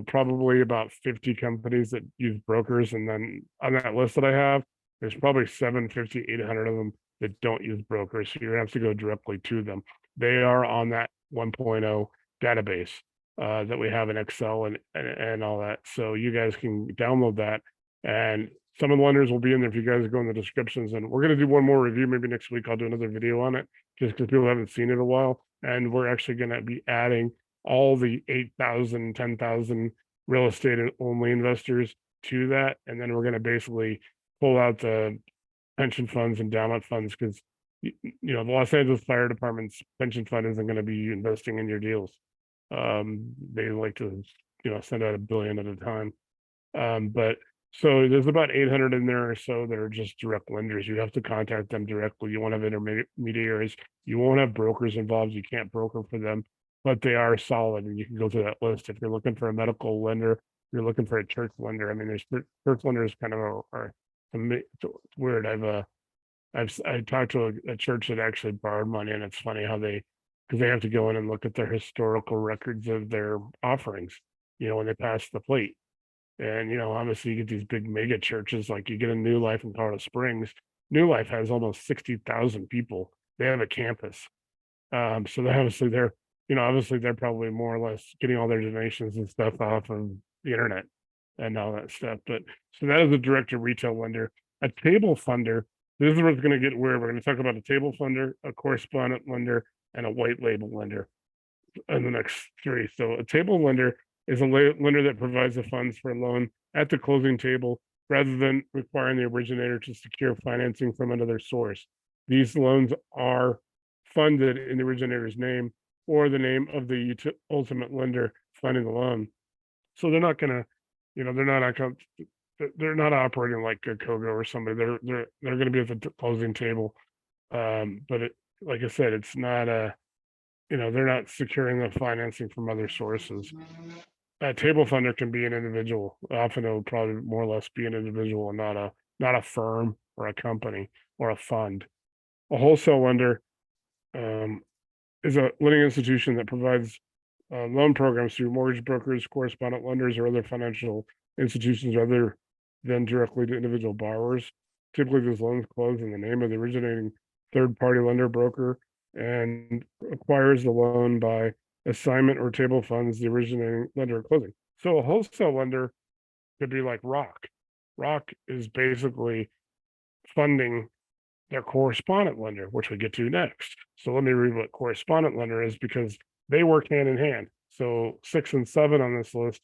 probably about 50 companies that use brokers. And then on that list that I have, there's probably 750, 800 of them that don't use brokers. So you have to go directly to them. They are on that 1.0 database that we have in Excel and all that. So you guys can download that, and some of the lenders will be in there if you guys go in the descriptions. And we're going to do one more review. Maybe next week I'll do another video on it just because people haven't seen it in a while. And we're actually going to be adding all the 8,000, 10,000 real estate only investors to that. And then we're going to basically pull out the pension funds, endowment funds, because the Los Angeles Fire Department's pension fund isn't going to be investing in your deals. They like to, send out $1 billion at a time. But so there's about 800 in there or so that are just direct lenders. You have to contact them directly. You won't have intermediaries. You won't have brokers involved. You can't broker for them, but they are solid, and you can go to that list. If you're looking for a medical lender, you're looking for a church lender. I mean, there's church lenders kind of are it's weird. I talked to a church that actually borrowed money, and it's funny how because they have to go in and look at their historical records of their offerings, when they pass the plate. And, obviously you get these big mega churches, like you get a New Life in Colorado Springs. New Life has almost 60,000 people. They have a campus. So they're probably more or less getting all their donations and stuff off of the internet and all that stuff. But so that is a direct to retail lender. A table funder, this is where it's going to get weird. We're going to talk about a table funder, a correspondent lender, and a white label lender in the next 3. So a table lender is a lender that provides the funds for a loan at the closing table rather than requiring the originator to secure financing from another source. These loans are funded in the originator's name or the name of the ultimate lender funding the loan. So they're not going to, they're not operating like a Kogo or somebody. They're going to be at the closing table. But like I said, it's not they're not securing the financing from other sources. A table funder can be an individual. Often it'll probably more or less be an individual and not a firm or a company or a fund. A wholesale lender is a lending institution that provides loan programs through mortgage brokers, correspondent lenders, or other financial institutions other than directly to individual borrowers. Typically, those loans close in the name of the originating third-party lender broker and acquires the loan by assignment or table funds the originating lender at closing. So a wholesale lender could be like Rock. Rock is basically funding their correspondent lender, which we get to next. So let me read what correspondent lender is because they work hand in hand. So 6 and 7 on this list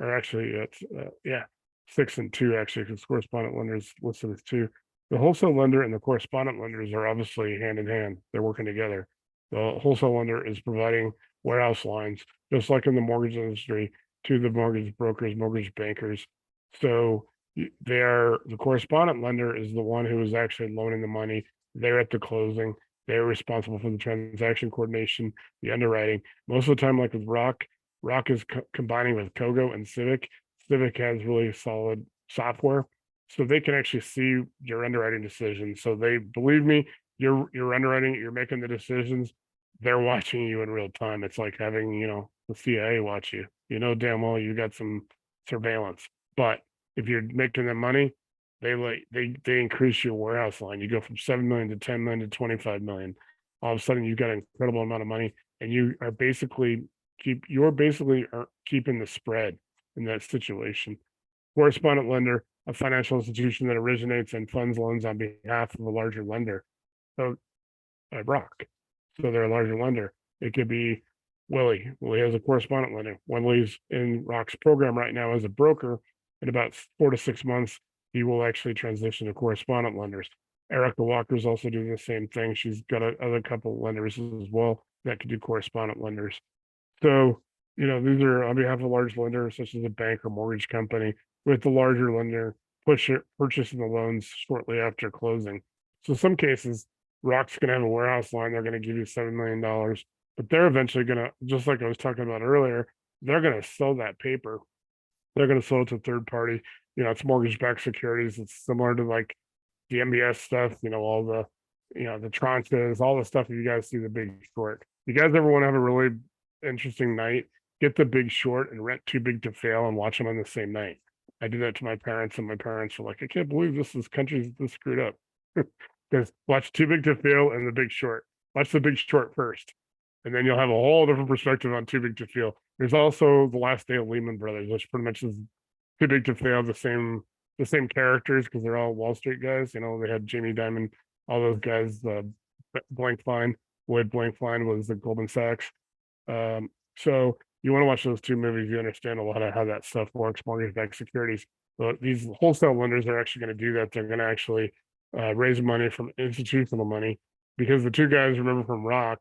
are actually, it's 6 and 2 actually, because correspondent lender is listed as 2. The wholesale lender and the correspondent lenders are obviously hand in hand. They're working together. The wholesale lender is providing warehouse lines, just like in the mortgage industry, to the mortgage brokers, mortgage bankers. So the correspondent lender is the one who is actually loaning the money. They're at the closing. They're responsible for the transaction coordination, the underwriting. Most of the time, like with Rock is combining with Kogo and Civic. Civic has really solid software, so they can actually see your underwriting decisions. So they believe me, you're underwriting, you're making the decisions. They're watching you in real time. It's like having, the CIA watch you. You know damn well you got some surveillance. But if you're making them money, they increase your warehouse line. You go from 7 million to 10 million to 25 million. All of a sudden you've got an incredible amount of money, and you are basically keeping the spread in that situation. Correspondent lender, a financial institution that originates and funds loans on behalf of a larger lender. So Rock. So they're a larger lender. It could be Willie. Willie has a correspondent lender. Willie's in Rock's program right now as a broker. In about 4 to 6 months, he will actually transition to correspondent lenders. Erica Walker's also doing the same thing. She's got other couple lenders as well that can do correspondent lenders. So, these are on behalf of a large lender, such as a bank or mortgage company, with the larger lender purchasing the loans shortly after closing. So in some cases, Rock's going to have a warehouse line. They're going to give you $7 million, but they're eventually going to, just like I was talking about earlier, they're going to sell that paper. They're going to sell it to third party. It's mortgage-backed securities. It's similar to like the MBS stuff, all the, the tranches, all the stuff that you guys see the Big Short. You guys ever want to have a really interesting night? Get the Big Short and rent Too Big to Fail and watch them on the same night. I did that to my parents, and my parents were like, I can't believe this country's this screwed up. Because watch Too Big to Fail and the Big Short. Watch the Big Short first, and then you'll have a whole different perspective on Too Big to Fail. There's also The Last Day of Lehman Brothers, which pretty much is Too Big to Fail, the same characters, because they're all Wall Street guys. They had Jamie Dimon, all those guys. Blankfein, Lloyd Blankfein was the Goldman Sachs. So you want to watch those two movies, you understand a lot of how that stuff works, mortgage-backed securities. But these wholesale lenders are actually going to do that. They're going to actually raise money from institutional money, because the two guys, remember from Rock,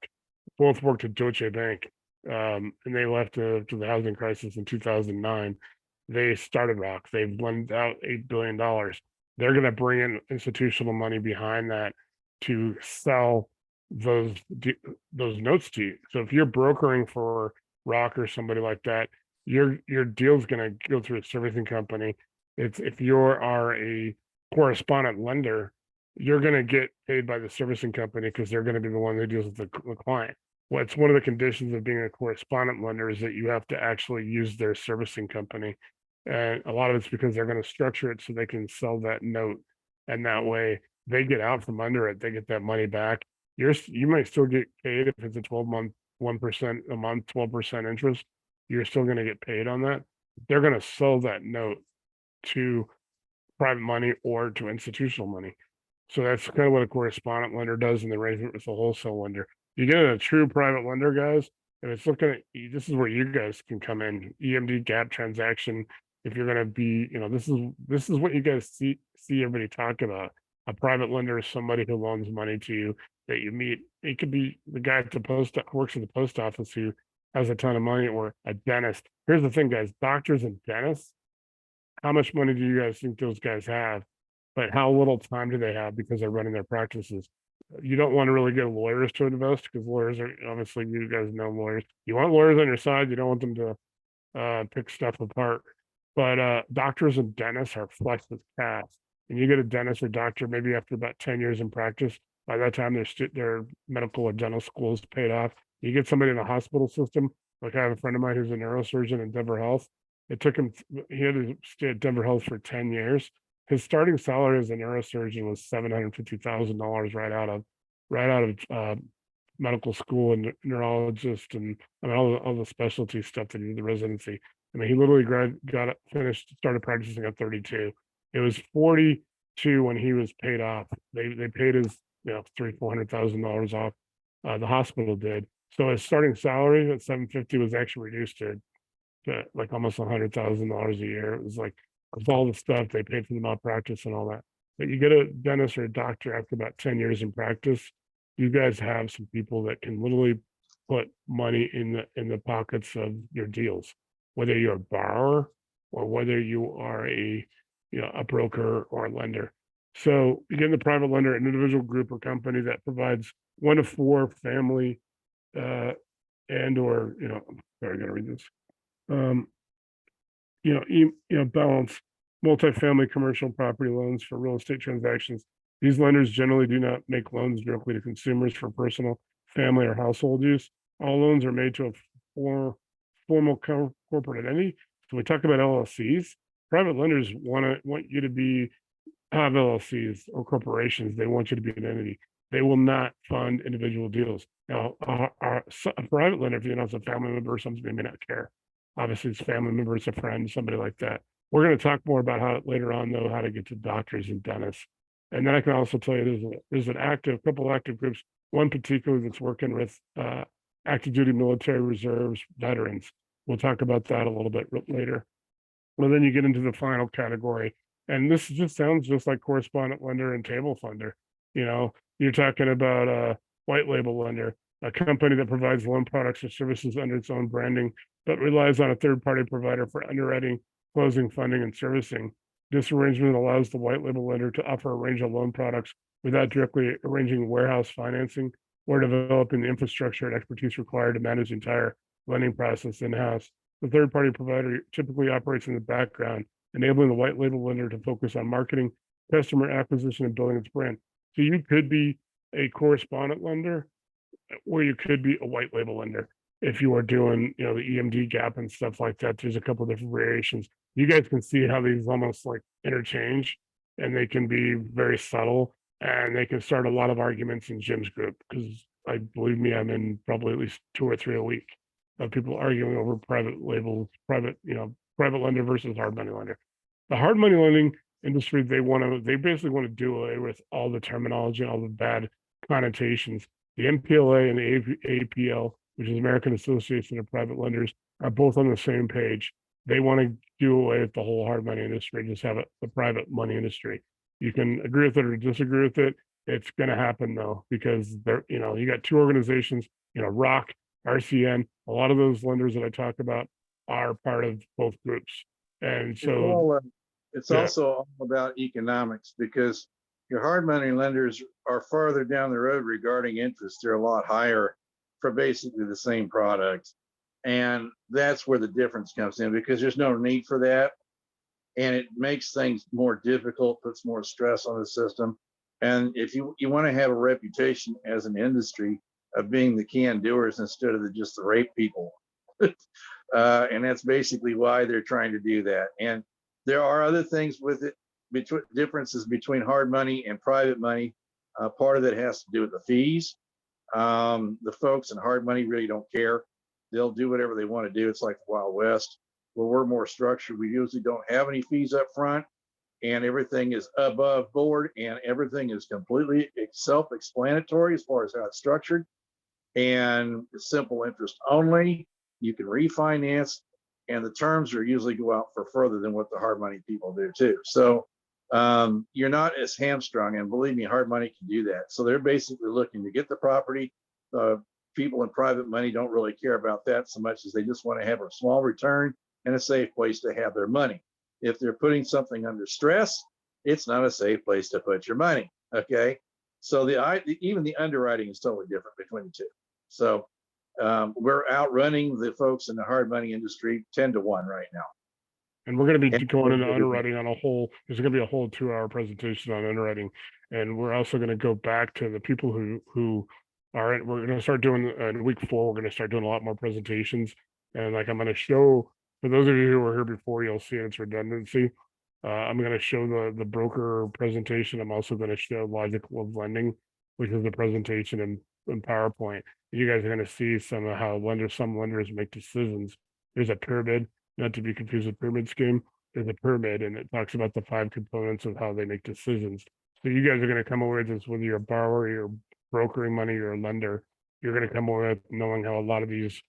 both worked at Deutsche Bank, and they left to the housing crisis in 2009. They started Rock. They've lent out $8 billion. They're going to bring in institutional money behind that to sell those notes to you. So if you're brokering for Rock or somebody like that, your deal's going to go through a servicing company. If you are a correspondent lender, you're going to get paid by the servicing company, because they're going to be the one that deals with the client. Well, it's one of the conditions of being a correspondent lender is that you have to actually use their servicing company. And a lot of it's because they're going to structure it so they can sell that note. And that way they get out from under it. They get that money back. You might still get paid if it's a 12-month, 1% a month, 12% interest. You're still going to get paid on that. They're going to sell that note to private money or to institutional money. So that's kind of what a correspondent lender does in the arrangement with a wholesale lender. You get a true private lender, guys, and it's looking at, this is where you guys can come in. EMD gap transaction. If you're going to be, this is what you guys see everybody talk about. A private lender is somebody who loans money to you that you meet. It could be the guy at the works at the post office who has a ton of money, or a dentist. Here's the thing, guys, doctors and dentists, how much money do you guys think those guys have? But how little time do they have because they're running their practices? You don't want to really get lawyers to invest, because lawyers are, obviously, you guys know lawyers. You want lawyers on your side. You don't want them to pick stuff apart. But doctors and dentists are flush with cash. And you get a dentist or doctor maybe after about 10 years in practice. By that time, their medical or dental school is paid off. You get somebody in the hospital system, like I have a friend of mine who's a neurosurgeon in Denver Health. It took him, he had to stay at Denver Health for 10 years. His starting salary as a neurosurgeon was $750,000 right out of medical school and neurologist and I mean all the specialty stuff that he did the residency. I mean, he literally got it finished, started practicing at 32. It was 42 when he was paid off. They paid his $300,000-400,000 off. The hospital did. So his starting salary at 750 was actually reduced to like almost $100,000 a year. It was like with all the stuff they paid for the malpractice and all that. But you get a dentist or a doctor after about 10 years in practice, you guys have some people that can literally put money in the pockets of your deals, whether you're a borrower or whether you are a a broker or a lender. So you get in the private lender, an individual group or company that provides 1 to 4 family and or sorry, I gotta read this. Balance multifamily commercial property loans for real estate transactions. These lenders generally do not make loans directly to consumers for personal, family, or household use. All loans are made to a formal corporate entity. So we talk about LLCs. Private lenders want you to have LLCs or corporations. They want you to be an entity. They will not fund individual deals. Now, a private lender, if you know, it's a family member or something, they may not care. Obviously, it's family members, a friend, somebody like that. We're going to talk more about how later on, though, how to get to doctors and dentists. And then I can also tell you there's a couple active groups, one particularly that's working with active duty military reserves veterans. We'll talk about that a little bit later. Well, then you get into the final category. And this just sounds just like correspondent lender and table funder. You're talking about a white label lender, a company that provides loan products or services under its own branding, but relies on a third-party provider for underwriting, closing, funding, and servicing. This arrangement allows the white label lender to offer a range of loan products without directly arranging warehouse financing or developing the infrastructure and expertise required to manage the entire lending process in-house. The third-party provider typically operates in the background, enabling the white label lender to focus on marketing, customer acquisition, and building its brand. So you could be a correspondent lender, or you could be a white label lender. If you are doing, the EMD gap and stuff like that, there's a couple of different variations. You guys can see how these almost like interchange, and they can be very subtle, and they can start a lot of arguments in Jim's group because believe me, I'm in probably at least 2 or 3 a week of people arguing over private labels, private lender versus hard money lender. The hard money lending industry, they basically want to do away with all the terminology and all the bad connotations. The MPLA and the APL, which is American Association of Private Lenders, are both on the same page. They want to do away with the whole hard money industry, just have the private money industry. You can agree with it or disagree with it. It's going to happen though, because you got 2 organizations, ROC, RCN, a lot of those lenders that I talk about are part of both groups. And so it's also all about economics, because your hard money lenders are farther down the road regarding interest. They're a lot higher for basically the same product. And that's where the difference comes in, because there's no need for that. And it makes things more difficult, puts more stress on the system. And if you want to have a reputation as an industry of being the can doers instead of just the rape people. And that's basically why they're trying to do that. And there are other things with it, differences between hard money and private money. Part of it has to do with the fees. The folks in hard money really don't care. They'll do whatever they want to do. It's like the Wild West, where we're more structured. We usually don't have any fees up front, and everything is above board, and everything is completely self-explanatory as far as how it's structured. And it's simple interest only. You can refinance, and the terms are usually go out for further than what the hard money people do too. So you're not as hamstrung, and believe me, hard money can do that. So they're basically looking to get the property. People in private money don't really care about that so much as they just want to have a small return and a safe place to have their money. If they're putting something under stress, it's not a safe place to put your money. Okay, so even the underwriting is totally different between the two. So we're outrunning the folks in the hard money industry 10 to 1 right now. And we're going to be going into underwriting on there's going to be a whole 2-hour presentation on underwriting. And we're also going to go back to the people who are we're going to start doing in week 4, we're going to start doing a lot more presentations. And like, I'm going to show For those of you who were here before, you'll see its redundancy. I'm going to show the broker presentation. I'm also going to show Logical of Lending, which is the presentation in PowerPoint. You guys are going to see some of how some lenders make decisions. There's a pyramid, not to be confused with pyramid scheme. There's a pyramid, and it talks about the 5 components of how they make decisions. So you guys are going to come away with this, whether you're a borrower, you're brokering money, you're a lender. You're going to come away with knowing how a lot of these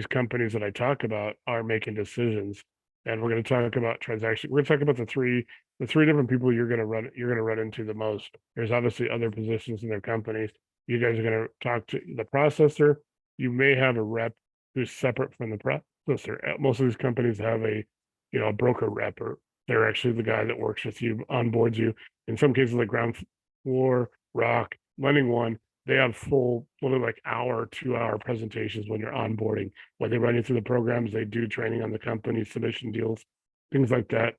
companies that I talk about are making decisions. And we're going to talk about transaction. We're going to talk about the three different people you're going to run into the most. There's obviously other positions in their companies. You guys are going to talk to the processor. You may have a rep who's separate from the processor. Most of these companies have a broker rep, or they're actually the guy that works with you, onboards you. In some cases, like Ground Floor, Rock, Lending One, they have full, literally like 2-hour presentations when you're onboarding, when they run you through the programs, they do training on the company, submission deals, things like that.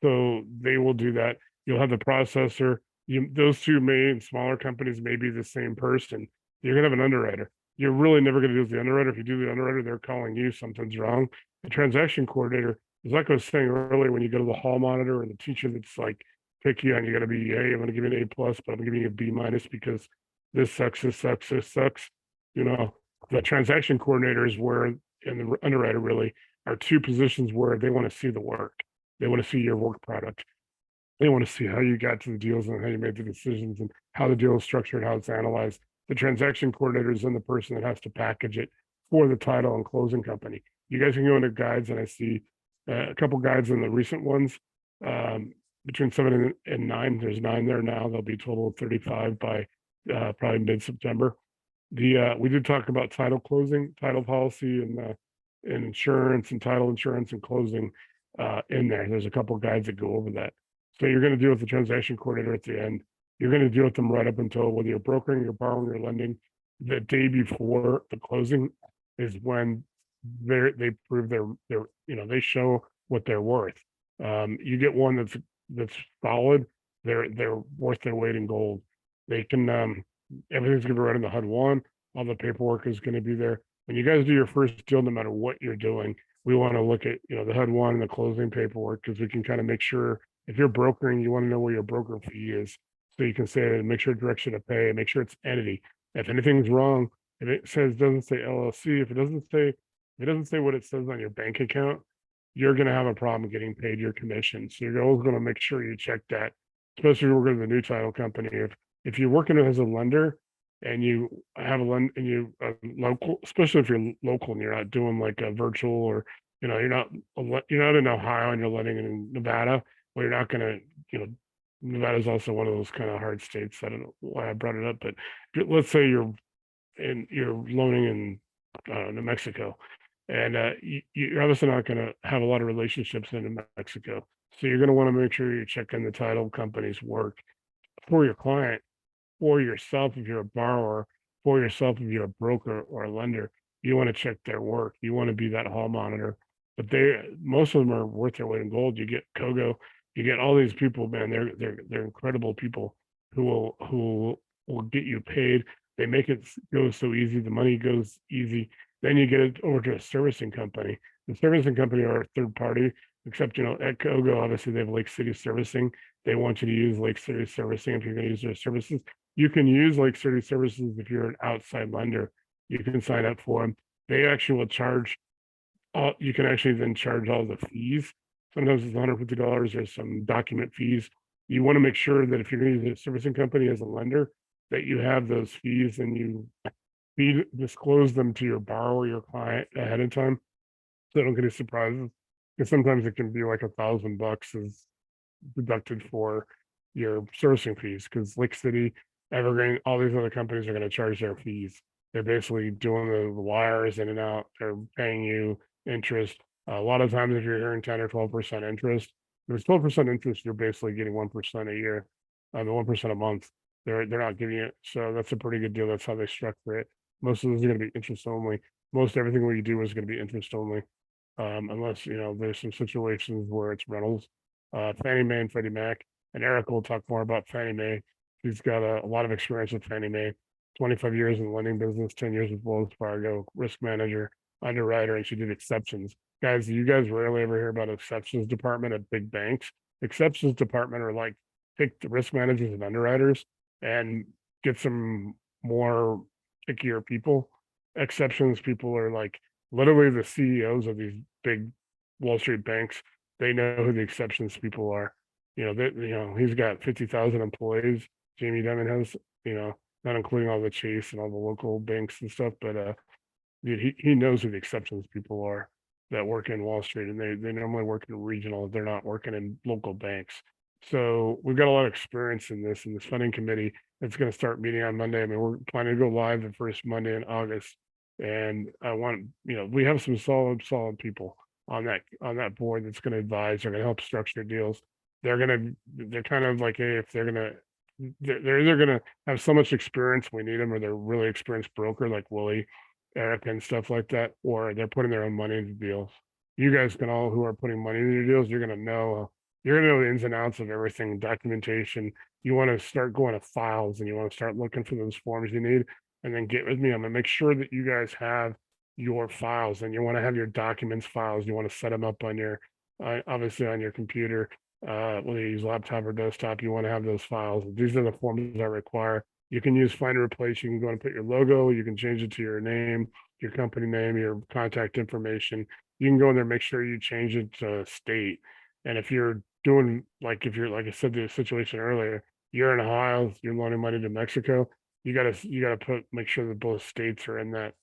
So they will do that. You'll have the processor. Those two main smaller companies may be the same person. You're gonna have an underwriter. You're really never gonna do the underwriter. If you do the underwriter, they're calling you, something's wrong. The transaction coordinator, as like I was saying earlier, when you go to the hall monitor and the teacher that's like picky on, you gotta be, hey, I'm gonna give you an A+, but I'm giving you a B- because this sucks, this sucks, this sucks. The transaction coordinator is where, and the underwriter really are two positions where they want to see the work. They want to see your work product. They want to see how you got to the deals and how you made the decisions and how the deal is structured, how it's analyzed. The transaction coordinator is then the person that has to package it for the title and closing company. You guys can go into guides, and I see a couple guides in the recent ones. Between 7 and 9, there's 9 there now. There'll be a total of 35 by probably mid-September. We did talk about title closing, title policy, and insurance and title insurance and closing in there. There's a couple guides that go over that. So you're going to deal with the transaction coordinator at the end. You're going to deal with them right up until whether you're brokering, you're borrowing, you're lending. The day before the closing is when they prove they show what they're worth. You get one that's solid. They're worth their weight in gold. They can everything's going to be right in the HUD one. All the paperwork is going to be there. When you guys do your first deal, no matter what you're doing, we want to look at the HUD one and the closing paperwork, because we can kind of make sure, if you're brokering, you want to know where your broker fee is, so you can say, make sure direction to pay, make sure it's entity. If anything's wrong, if it doesn't say LLC, if it doesn't say what it says on your bank account, you're going to have a problem getting paid your commission. So you're always going to make sure you check that, especially if you're working with a new title company. If you're working as a lender and you have local, especially if you're local and you're not doing like a virtual, or you're not in Ohio and you're lending in Nevada, well, you're not going to, Nevada is also one of those kind of hard states. I don't know why I brought it up, but let's say you're loaning in New Mexico, and you're obviously not going to have a lot of relationships in New Mexico. So you're going to want to make sure you're checking the title company's work for your client, for yourself if you're a borrower, for yourself if you're a broker or a lender. You want to check their work. You want to be that hall monitor. But most of them are worth their weight in gold. You get Kogo, you get all these people, man. They're incredible people who will get you paid. They make it go so easy. The money goes easy. Then you get it over to a servicing company. The servicing company are a third party, except at Kogo, obviously they have Lake City Servicing. They want you to use Lake City Servicing if you're going to use their services. You can use Lake City Services if you're an outside lender. You can sign up for them. They actually will charge. You can actually then charge all the fees. Sometimes it's $150. There's some document fees. You want to make sure that if you're going to use a servicing company as a lender, that you have those fees and you disclose them to your borrower, your client, ahead of time, so they don't get any surprises. Because sometimes it can be like $1,000 is deducted for your servicing fees, because Lake City, Evergreen, all these other companies are going to charge their fees. They're basically doing the wires in and out. They're paying you interest. A lot of times, if you're hearing 10 or 12% interest, if it's 12% interest, you're basically getting 1% a year, 1% a month. They're not giving it, so that's a pretty good deal. That's how they structure it. Most of those are going to be interest only. Most everything we do is going to be interest only, unless there's some situations where it's rentals. Fannie Mae and Freddie Mac, and Eric will talk more about Fannie Mae. He's got a lot of experience with Fannie Mae, 25 years in the lending business, 10 years with Wells Fargo, risk manager, underwriter, and she did exceptions. guys, you guys rarely ever hear about exceptions department at big banks. Exceptions department are like take the risk managers and underwriters and get some more pickier people. Exceptions people are like literally the CEOs of these big Wall Street banks. They know who the exceptions people are. He's got 50,000 employees. Jamie Dimon has, not including all the Chase and all the local banks and stuff, but dude, he knows who the exceptions people are that work in Wall Street, and they normally work in regional. They're not working in local banks. So we've got a lot of experience in this funding committee that's going to start meeting on Monday. I mean, we're planning to go live the first Monday in August, and I want we have some solid people on that board that's going to advise. They're going to help structure deals. They're kind of like, hey, if they're either going to have so much experience we need them, or they're really experienced broker like Willie, Eric, and stuff like that, or they're putting their own money into deals. You guys can all who are putting money into deals, you're gonna know the ins and outs of everything, documentation. You want to start going to files and you want to start looking for those forms you need, and then get with me. I'm gonna make sure that you guys have your files, and you want to have your documents files. You want to set them up on your, obviously on your computer, whether you use laptop or desktop. You want to have those files. These are the forms I require. You can use find and replace. You can go and put your logo. You can change it to your name, your company name, your contact information. You can go in there, make sure you change it to state. And if you're doing like like I said, the situation earlier, you're in Ohio, you're loaning money to Mexico. You gotta make sure that both states are in that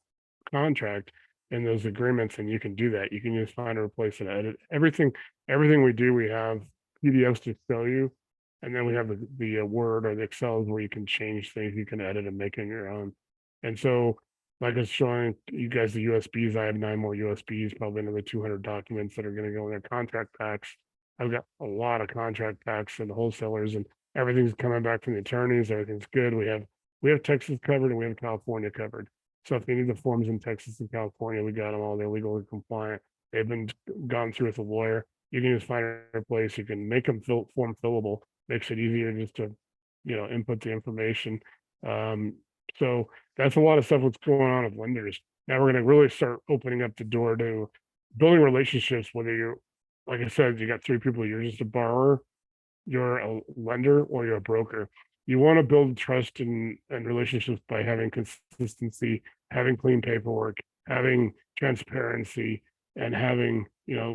contract in those agreements, and you can do that. You can use find and replace and edit everything. Everything we do, we have PDFs to show you, and then we have the Word or the Excels where you can change things, you can edit and make it your own. And so, like I was showing you guys the USBs, I have 9 more USBs, probably another 200 documents that are going to go in their contract packs. I've got a lot of contract packs and wholesalers, and everything's coming back from the attorneys. Everything's good. We have Texas covered and we have California covered. So if you need the forms in Texas and California, we got them all. They're legally compliant. They've been gone through with a lawyer. You can just find a place. You can make them form fillable. Makes it easier just to, input the information. So that's a lot of stuff what's going on with lenders. Now we're going to really start opening up the door to building relationships. Whether you're, like I said, you got 3 people. You're just a borrower, you're a lender, or you're a broker. You want to build trust and relationships by having consistency, having clean paperwork, having transparency, and having,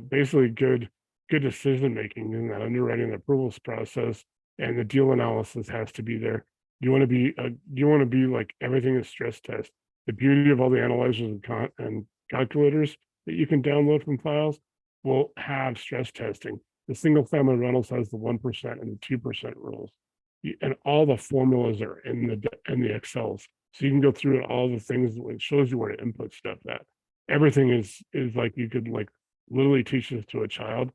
basically good decision making in that underwriting and approvals process, and the deal analysis has to be there. You want to be like everything is stress test. The beauty of all the analyzers and calculators that you can download from files will have stress testing. The single family rentals has the 1% and the 2% rules, and all the formulas are in the Excels. So you can go through all the things. It shows you where to input stuff at. Everything is like you could like literally teach this to a child.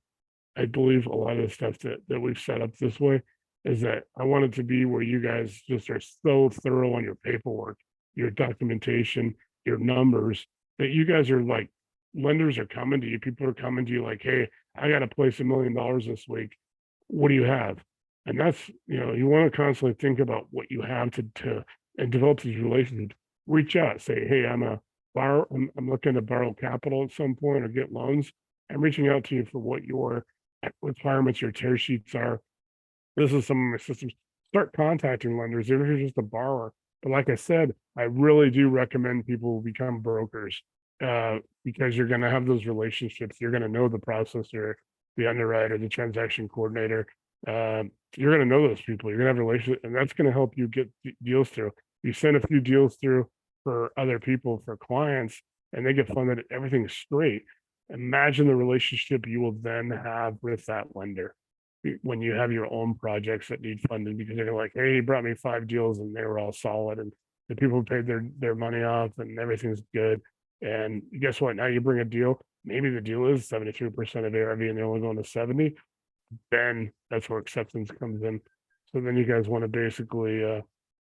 I believe a lot of the stuff that we've set up this way is that I want it to be where you guys just are so thorough on your paperwork, your documentation, your numbers, that you guys are like, lenders are coming to you. People are coming to you like, hey, I got to place $1 million this week. What do you have? And that's, you want to constantly think about what you have to and develop these relationships. Reach out, say, hey, I'm a borrower. I'm looking to borrow capital at some point or get loans. I'm reaching out to you for what your requirements, your tear sheets are. This is some of my systems. Start contacting lenders, even if you're just a borrower. But like I said, I really do recommend people become brokers, because you're going to have those relationships. You're going to know the processor, the underwriter, the transaction coordinator. You're going to know those people. You're going to have relationships, and that's going to help you get deals through. You send a few deals through for other people, for clients, and they get funded. Everything's straight. Imagine the relationship you will then have with that lender when you have your own projects that need funding, because they're like, hey, he brought me 5 deals and they were all solid, and the people paid their money off and everything's good. And guess what? Now you bring a deal, maybe the deal is 73% of ARV and they're only going to 70. Then that's where acceptance comes in. So then you guys want to basically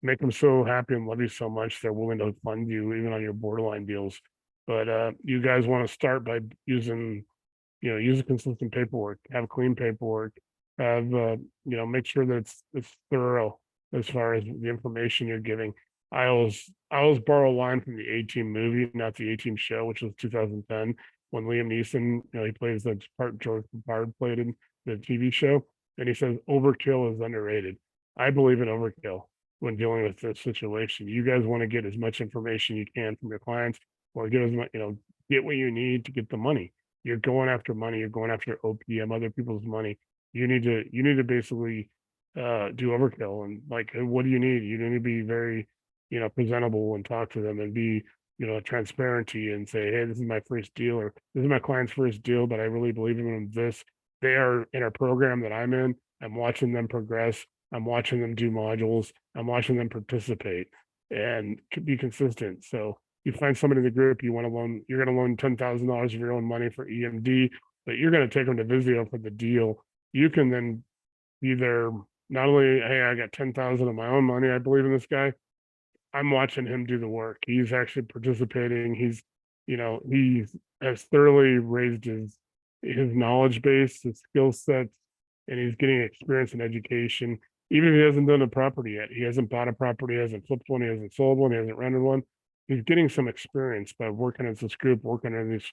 make them so happy and love you so much they're willing to fund you even on your borderline deals. But you guys want to start by using consistent paperwork, have clean paperwork, have make sure that it's thorough as far as the information you're giving. I always borrow a line from the A-Team movie, not the A-Team show, which was 2010, when Liam Neeson, he plays the part George Bard played in the TV show, and he says overkill is underrated. I believe in overkill when dealing with this situation. You guys want to get as much information you can from your clients, or get as much, get what you need to get the money. You're going after money. You're going after OPM, other people's money. You need to basically do overkill. And like, what do you need? You need to be very, presentable and talk to them and be, transparent to you and say, hey, this is my first deal, or this is my client's first deal, but I really believe in this. They are in a program that I'm in. I'm watching them progress. I'm watching them do modules. I'm watching them participate and be consistent. So you find somebody in the group you want to loan, you're going to loan $10,000 of your own money for EMD, but you're going to take them to Visio for the deal. You can then be there. Not only, hey, I got 10,000 of my own money, I believe in this guy. I'm watching him do the work. He's actually participating. He has thoroughly raised his knowledge base, his skill sets, and he's getting experience in education. Even if he hasn't done a property yet, he hasn't bought a property, he hasn't flipped one, he hasn't sold one, he hasn't rented one. He's getting some experience by working as this group, working in these,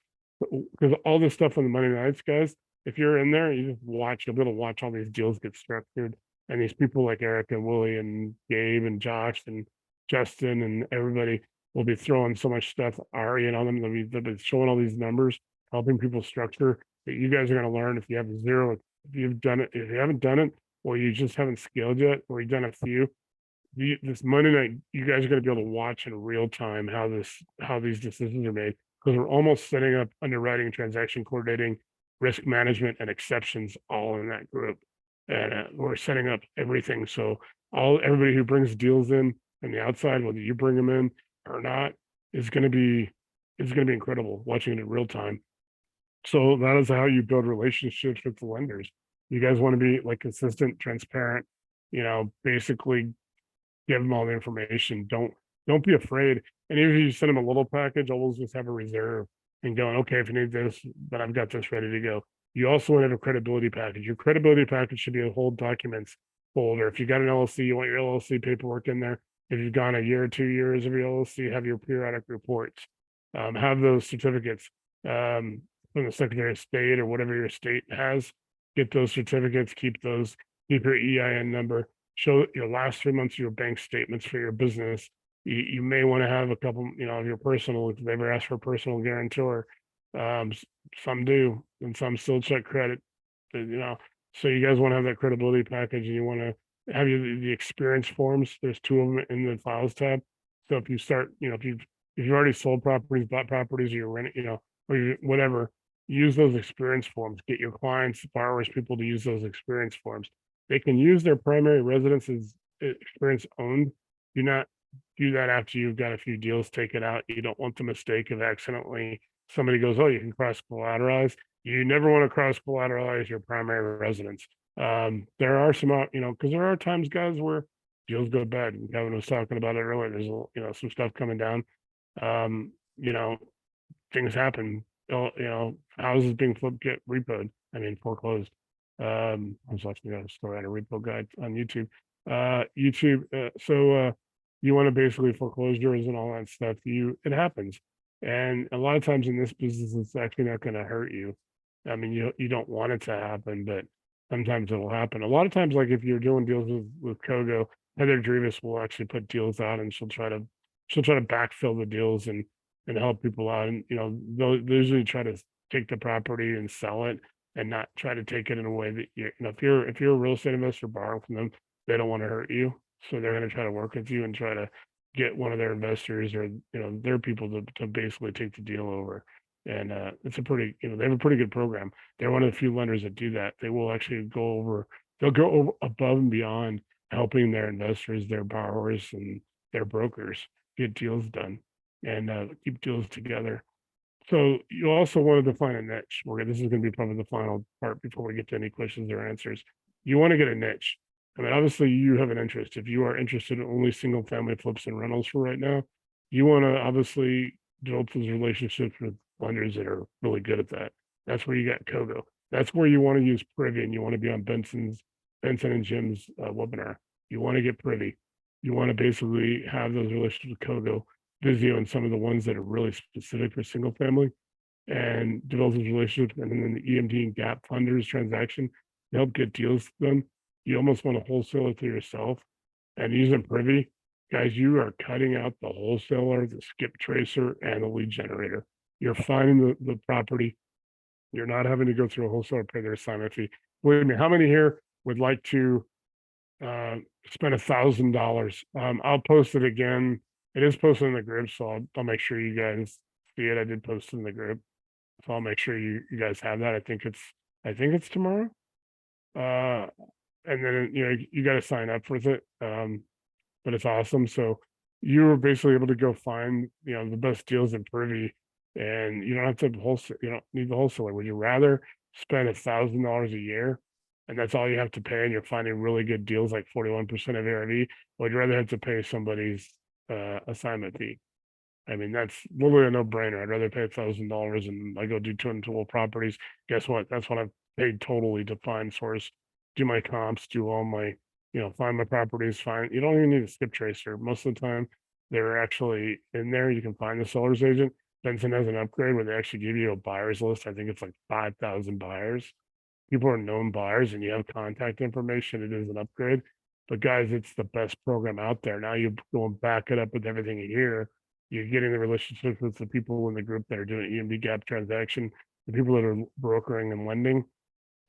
because all this stuff on the Monday nights, guys, if you're in there, you just watch, you'll be able to watch all these deals get structured. And these people like Eric and Willie and Gabe and Josh and Justin and everybody will be throwing so much stuff, Ari and all them, they'll be showing all these numbers, helping people structure that you guys are going to learn if you have zero, if you've done it, if you haven't done it, or you just haven't scaled yet, or you've done a few. This Monday night, you guys are going to be able to watch in real time how these decisions are made, because we're almost setting up underwriting, transaction coordinating, risk management, and exceptions all in that group, and we're setting up everything. So everybody who brings deals in on the outside, whether you bring them in or not, is going to be incredible watching it in real time. So that is how you build relationships with the lenders. You guys want to be like consistent, transparent, basically give them all the information. Don't be afraid. And even if you send them a little package, always just have a reserve and going, okay, if you need this, but I've got this ready to go. You also want to have a credibility package. Your credibility package should be a whole documents folder. If you got an LLC, you want your LLC paperwork in there. If you've gone a year or 2 years of your LLC, have your periodic reports. Have those certificates from the Secretary of State or whatever your state has. Get those certificates, keep your EIN number, show your last 3 months of your bank statements for your business. You may want to have a couple, of your personal, if they ever ask for a personal guarantor. Some do, and some still check credit, so you guys want to have that credibility package, and you want to have the experience forms. There's 2 of them in the files tab. So if you start, if you've already sold properties, bought properties, or you're renting, or whatever, use those experience forms. Get your clients, borrowers, people to use those experience forms. They can use their primary residence as experience owned. Do not do that after you've got a few deals, take it out. You don't want the mistake of accidentally somebody goes, oh, you can cross collateralize. You never want to cross collateralize your primary residence. There are some, because there are times, guys, where deals go bad. And Kevin was talking about it earlier. There's, some stuff coming down. Things happen. Houses being flipped, get repoed. Foreclosed. I was watching a story on a repo guide on YouTube. So you want to basically foreclosures and all that stuff. It happens. And a lot of times in this business, it's actually not going to hurt you. You don't want it to happen, but sometimes it'll happen. A lot of times, like if you're doing deals with Kogo, Heather Drevis will actually put deals out, and she'll try to backfill the deals and help people out. And they usually try to take the property and sell it, and not try to take it in a way that if you're a real estate investor borrowing from them, they don't want to hurt you, so they're going to try to work with you and try to get one of their investors or their people to basically take the deal over. And it's a pretty, they have a pretty good program. They're one of the few lenders that do that. They will actually they'll go over above and beyond helping their investors, their borrowers, and their brokers get deals done and keep deals together. So you also want to define a niche. This is going to be probably the final part before we get to any questions or answers. You want to get a niche. Obviously you have an interest. If you are interested in only single family flips and rentals for right now, you want to obviously develop those relationships with lenders that are really good at that. That's where you got Kogo. That's where you want to use Privy, and you want to be on Benson and Jim's webinar. You want to get Privy. You want to basically have those relationships with Kogo, Visio, and some of the ones that are really specific for single family. and develops his relationship, and then the EMD and gap funders transaction to help get deals done. You almost want to wholesale it to yourself and using Privy, guys, you are cutting out the wholesaler, the skip tracer, and the lead generator. You're finding the property. You're not having to go through a wholesaler, pay their assignment fee. Believe me, how many here would like to spend $1,000? I'll post it again. It is posted in the group, so I'll make sure you guys see it. I did post it in the group, so I'll make sure you guys have that. I think it's tomorrow. And then you got to sign up with it. But it's awesome. So you were basically able to go find the best deals in Privy, and you don't have to wholesale. You don't need the wholesaler. Would you rather spend $1,000 a year, and that's all you have to pay, and you're finding really good deals like 41% of ARV, or would you rather have to pay somebody's assignment fee? I mean, that's literally a no-brainer. I'd rather pay $1,000 and I go do 212 properties. Guess what? That's what I've paid totally to find source, do my comps, do all my, find my properties, find, you don't even need a skip tracer. Most of the time, they're actually in there. You can find the seller's agent. Benson has an upgrade where they actually give you a buyer's list. I think it's like 5,000 buyers. People are known buyers and you have contact information. It is an upgrade. But guys, it's the best program out there. Now you go and back it up with everything you hear. You're getting the relationships with the people in the group that are doing EMD gap transaction, the people that are brokering and lending.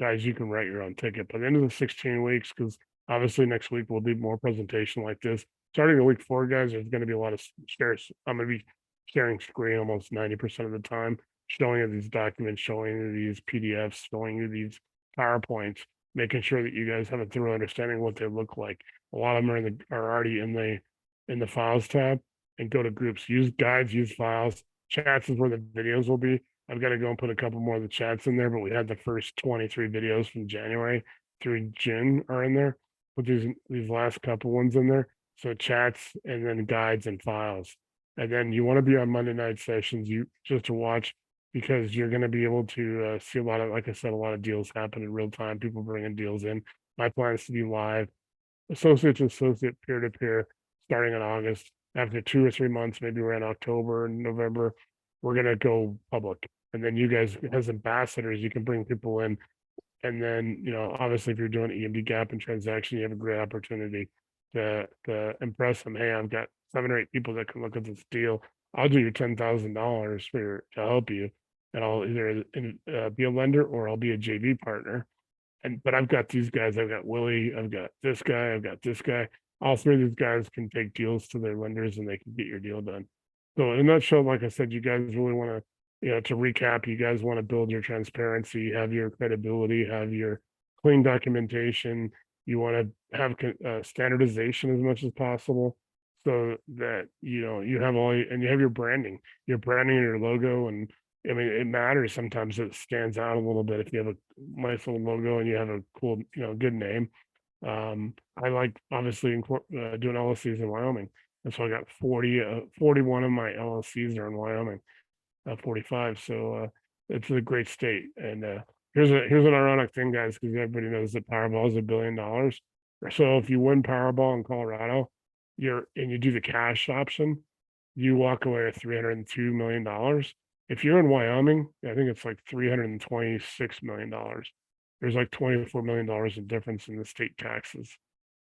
Guys, you can write your own ticket. By the end of the 16 weeks, because obviously next week we'll do more presentation like this. Starting in week 4, guys, there's going to be a lot of shares. I'm going to be sharing screen almost 90% of the time, showing you these documents, showing you these PDFs, showing you these PowerPoints, making sure that you guys have a thorough understanding of what they look like. A lot of them are already in the files tab, and go to groups, use guides, use files. Chats is where the videos will be. I've got to go and put a couple more of the chats in there, but we had the first 23 videos from January through June are in there. Put these last couple ones in there. So chats and then guides and files. And then you want to be on Monday night sessions, just to watch, because you're going to be able to see a lot of, like I said, a lot of deals happen in real time. People bringing deals in. My plan is to be live, associate to associate, peer to peer, starting in August. After 2 or 3 months, maybe around October and November, we're gonna go public. And then you guys, as ambassadors, you can bring people in. And then, obviously, if you're doing EMD gap and transaction, you have a great opportunity to impress them. Hey, I've got 7 or 8 people that can look at this deal. I'll do your $10,000 to help you, and I'll either be a lender or I'll be a JV partner. But I've got these guys. I've got Willie. I've got this guy. I've got this guy. All 3 of these guys can take deals to their lenders and they can get your deal done. So in a nutshell, like I said, you guys really want to, to recap, you guys want to build your transparency, have your credibility, have your clean documentation. You want to have standardization as much as possible, so that, you have and you have your branding and your logo. And I mean, it matters sometimes. It stands out a little bit if you have a nice little logo and you have a cool, good name. I like obviously doing LLCs in Wyoming. And so I got 41 of my LLCs are in Wyoming, 45. So it's a great state. And here's an ironic thing, guys, because everybody knows that Powerball is $1 billion. So if you win Powerball in Colorado, and you do the cash option, you walk away with $302 million. If you're in Wyoming, I think it's like $326 million. There's like $24 million in difference in the state taxes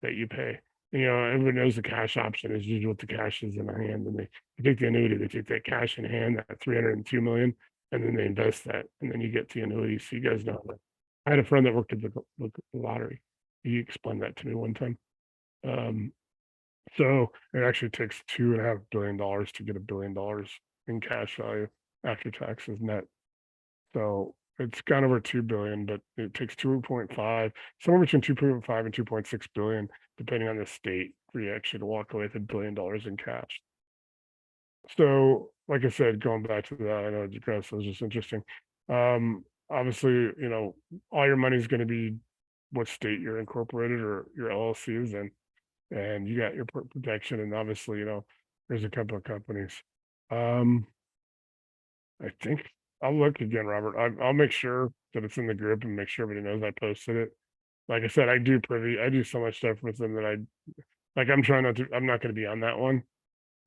that you pay. Everybody knows the cash option is usually what the cash is in hand, and they take the annuity. They take that cash in hand, that 302 million, and then they invest that, and then you get the annuity. So you guys know that. I had a friend that worked at the lottery. He explained that to me one time. So it actually takes $2.5 billion to get $1 billion in cash value after taxes net. So it's gone over 2 billion, but it takes 2.5, somewhere between 2.5 and 2.6 billion, depending on the state, for you actually to walk away with $1 billion in cash. So, like I said, going back to that, I know Chris, was just interesting. Obviously, all your money is going to be what state you're incorporated or your LLC is in, and you got your protection. And obviously, there's a couple of companies. I think I'll look again, Robert. I'll make sure that it's in the group and make sure everybody knows I posted it. Like I said, I do so much stuff with them that I'm not going to be on that one.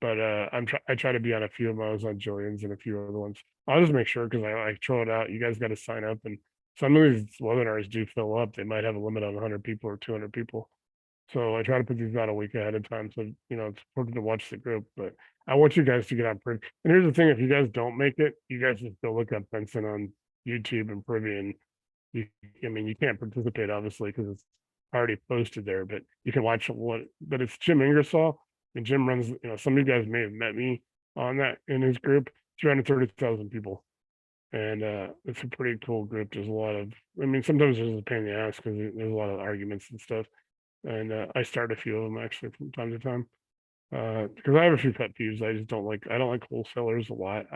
but I try to be on a few of those on Julian's and a few other ones. I'll just make sure because I throw it out. You guys got to sign up, and some of these webinars do fill up. They might have a limit on 100 people or 200 people. So I try to put these out a week ahead of time. So, it's important to watch the group, but I want you guys to get on Privy. And here's the thing, if you guys don't make it, you guys just go look up Benson on YouTube and Privy, and you can't participate obviously because it's already posted there, but you can watch but it's Jim Ingersoll, and Jim runs, some of you guys may have met me on that in his group, 330,000 people. And it's a pretty cool group. There's a lot of, sometimes there's a pain in the ass because there's a lot of arguments and stuff. And I start a few of them actually from time to time. Because I have a few pet peeves. I don't like wholesalers a lot.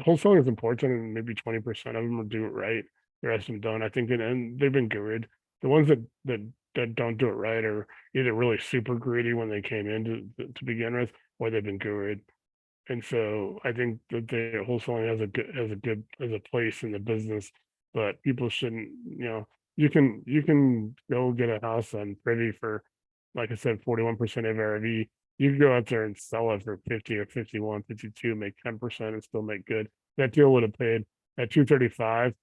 Wholesaling is important, and maybe 20% of them will do it right. The rest of them don't. I think, and they've been good. The ones that don't do it right are either really super greedy when they came in to begin with, or they've been good. And so I think that the wholesaling has a place in the business, but people shouldn't, you can go get a house on Privy for, like I said, 41% of ARV. You can go out there and sell it for 50 or 51, 52, make 10% and still make good. That deal would have paid at 235.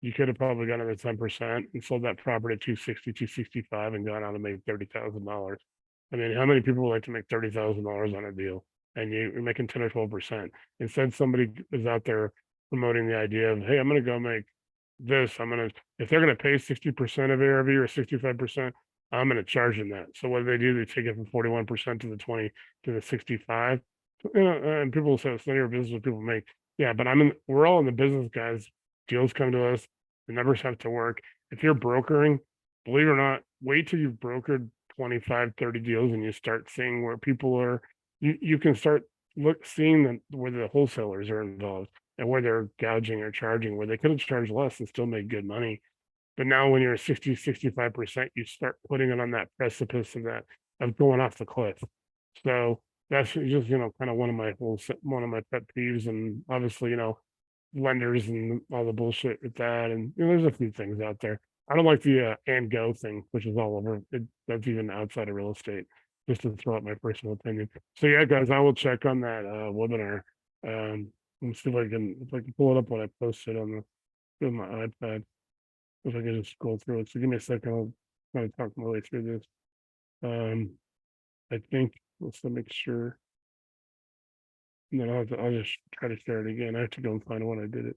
You could have probably gotten another 10% and sold that property at 260, 265 and gone out and made $30,000. How many people would like to make $30,000 on a deal? And you're making 10 or 12%. Instead, somebody is out there promoting the idea of, hey, I'm going to go make this. If they're going to pay 60% of ARV or 65%, I'm going to charge them that. So what do? They take it from 41% to the 20 to the 65. And people will say it's none of your business what people make. Yeah, but we're all in the business, guys. Deals come to us. The numbers have to work. If you're brokering, believe it or not, wait till you've brokered 25, 30 deals and you start seeing where people are. You can start seeing where the wholesalers are involved and where they're gouging or charging, where they could have charged less and still made good money. But now when you're 60, 65%, you start putting it on that precipice of going off the cliff. So that's just, kind of one of my pet peeves. And obviously, lenders and all the bullshit with that. And there's a few things out there. I don't like the and go thing, which is all over. That's even outside of real estate, just to throw out my personal opinion. So yeah, guys, I will check on that webinar. And see if I can pull it up when I post it on my iPad. If I can just scroll through it. So give me a second. I'll kind of talk my way through this. I think let's make sure. And then I'll just try to share it again. I have to go and find when I did it.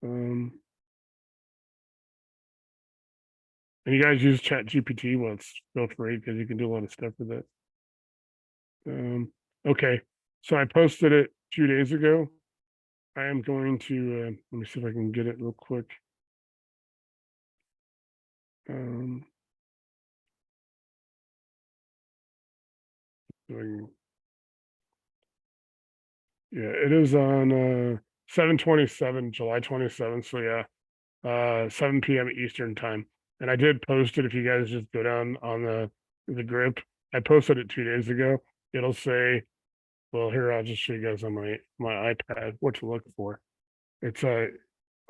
And you guys use Chat GPT? Well, it's still free because you can do a lot of stuff with it. Okay, so I posted it 2 days ago. I am going to let me see if I can get it real quick. Yeah, it is on 7/27, July 27th. So yeah, 7 p.m. Eastern time. And I did post it. If you guys just go down on the group, I posted it 2 days ago. It'll say, well, here I'll just show you guys on my iPad what to look for. It's oh,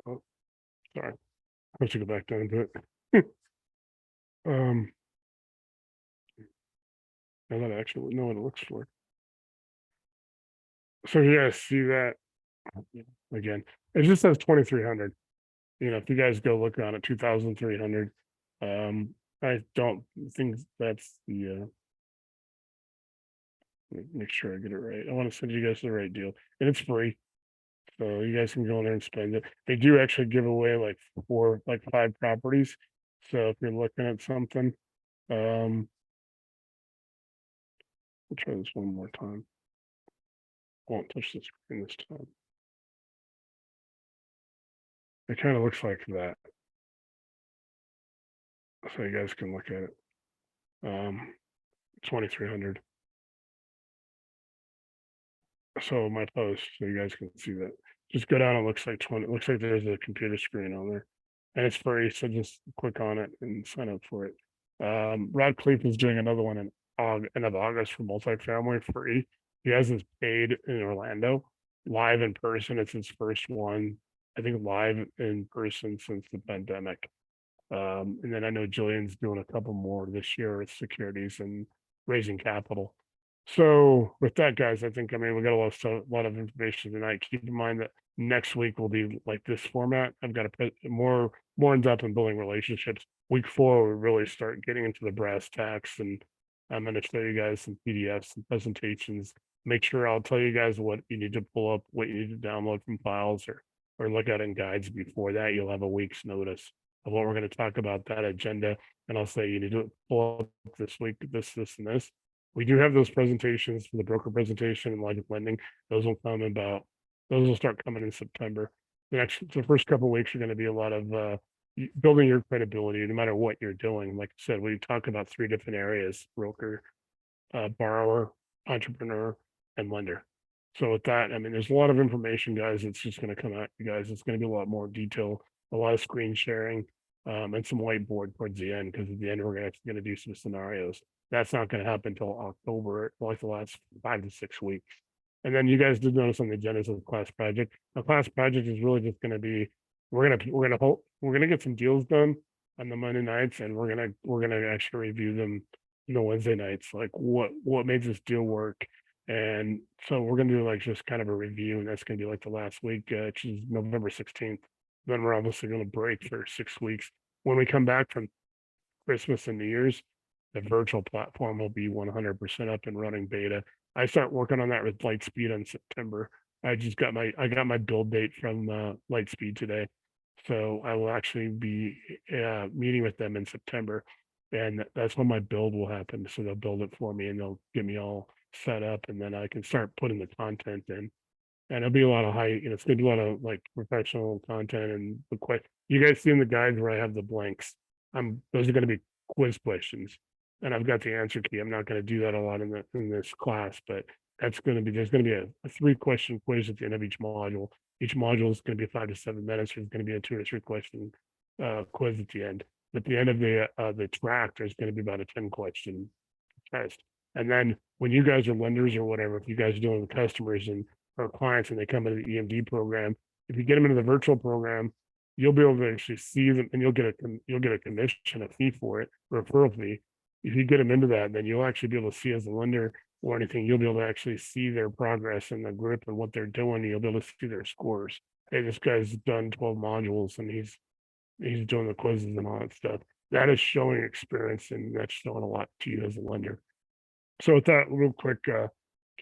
sorry, I have to go back down to it. I don't actually know what it looks for. So you guys see that again? It just says 2,300. If you guys go look on it, 2,300. I don't think that's the. Make sure I get it right. I want to send you guys the right deal, and it's free, so you guys can go in there and spend it. They do actually give away like 5 properties. So if you're looking at something, we'll try this one more time. Won't touch the screen this time. It kind of looks like that. So you guys can look at it. 2,300. So my post, so you guys can see that. Just go down. It looks like 20. It looks like there's a computer screen on there, and it's free. So just click on it and sign up for it. Rod Cleef is doing another one in end of August for multifamily free. He has his paid in Orlando, live in person. It's his first one, I think, live in person since the pandemic. And then I know Julian's doing a couple more this year with securities and raising capital. So with that, guys, I think, I mean, we got a lot of information tonight. Keep in mind that next week will be like this format. I've got more in depth in building relationships. Week 4, we really start getting into the brass tacks, and I'm going to show you guys some PDFs and presentations. Make sure I'll tell you guys what you need to pull up, what you need to download from files or look at in guides before that. You'll have a week's notice of what we're going to talk about, that agenda. And I'll say you need to pull up this week, this, and this. We do have those presentations for the broker presentation and logic lending. Those will those will start coming in September. The first couple of weeks are going to be a lot of building your credibility, no matter what you're doing. Like I said, we talk about 3 different areas: broker, borrower, entrepreneur, and lender. So with that, I mean, there's a lot of information, guys. It's just going to come out, you guys. It's going to be a lot more detail, a lot of screen sharing, and some whiteboard towards the end, because at the end, we're actually going to do some scenarios. That's not going to happen until October, like the last 5 to 6 weeks. And then you guys did notice on the agendas of the class project. The class project is really just going to be, we're gonna get some deals done on the Monday nights, and we're gonna actually review them on the Wednesday nights, like what made this deal work. And so we're gonna do like just kind of a review, and that's gonna be like the last week, which is November 16th. Then we're obviously gonna break for 6 weeks. When we come back from Christmas and New Year's, the virtual platform will be 100% up and running beta. I start working on that with Lightspeed in September. I got my build date from Lightspeed today, so I will actually be meeting with them in September, and that's when my build will happen. So they'll build it for me, and they'll get me all set up, and then I can start putting the content in. And it'll be a lot of it's gonna be a lot of like professional content and you guys see in the guides where I have the blanks. Those are gonna be quiz questions, and I've got the answer key. I'm not gonna do that a lot in this class, but there's gonna be a 3-question quiz at the end of each module. Each module is gonna be 5 to 7 minutes. There's gonna be a 2 or 3 question quiz at the end. At the end of the track, there's gonna be about a 10-question test. And then when you guys are lenders or whatever, if you guys are dealing with customers and or clients and they come into the EMD program, if you get them into the virtual program, you'll be able to actually see them, and you'll get a commission, a fee for it, referral fee. If you get them into that, then you'll actually be able to see as a lender or anything, you'll be able to actually see their progress in the group and what they're doing. You'll be able to see their scores. Hey, this guy's done 12 modules and he's doing the quizzes and all that stuff. That is showing experience, and that's showing a lot to you as a lender. So with that, real quick, give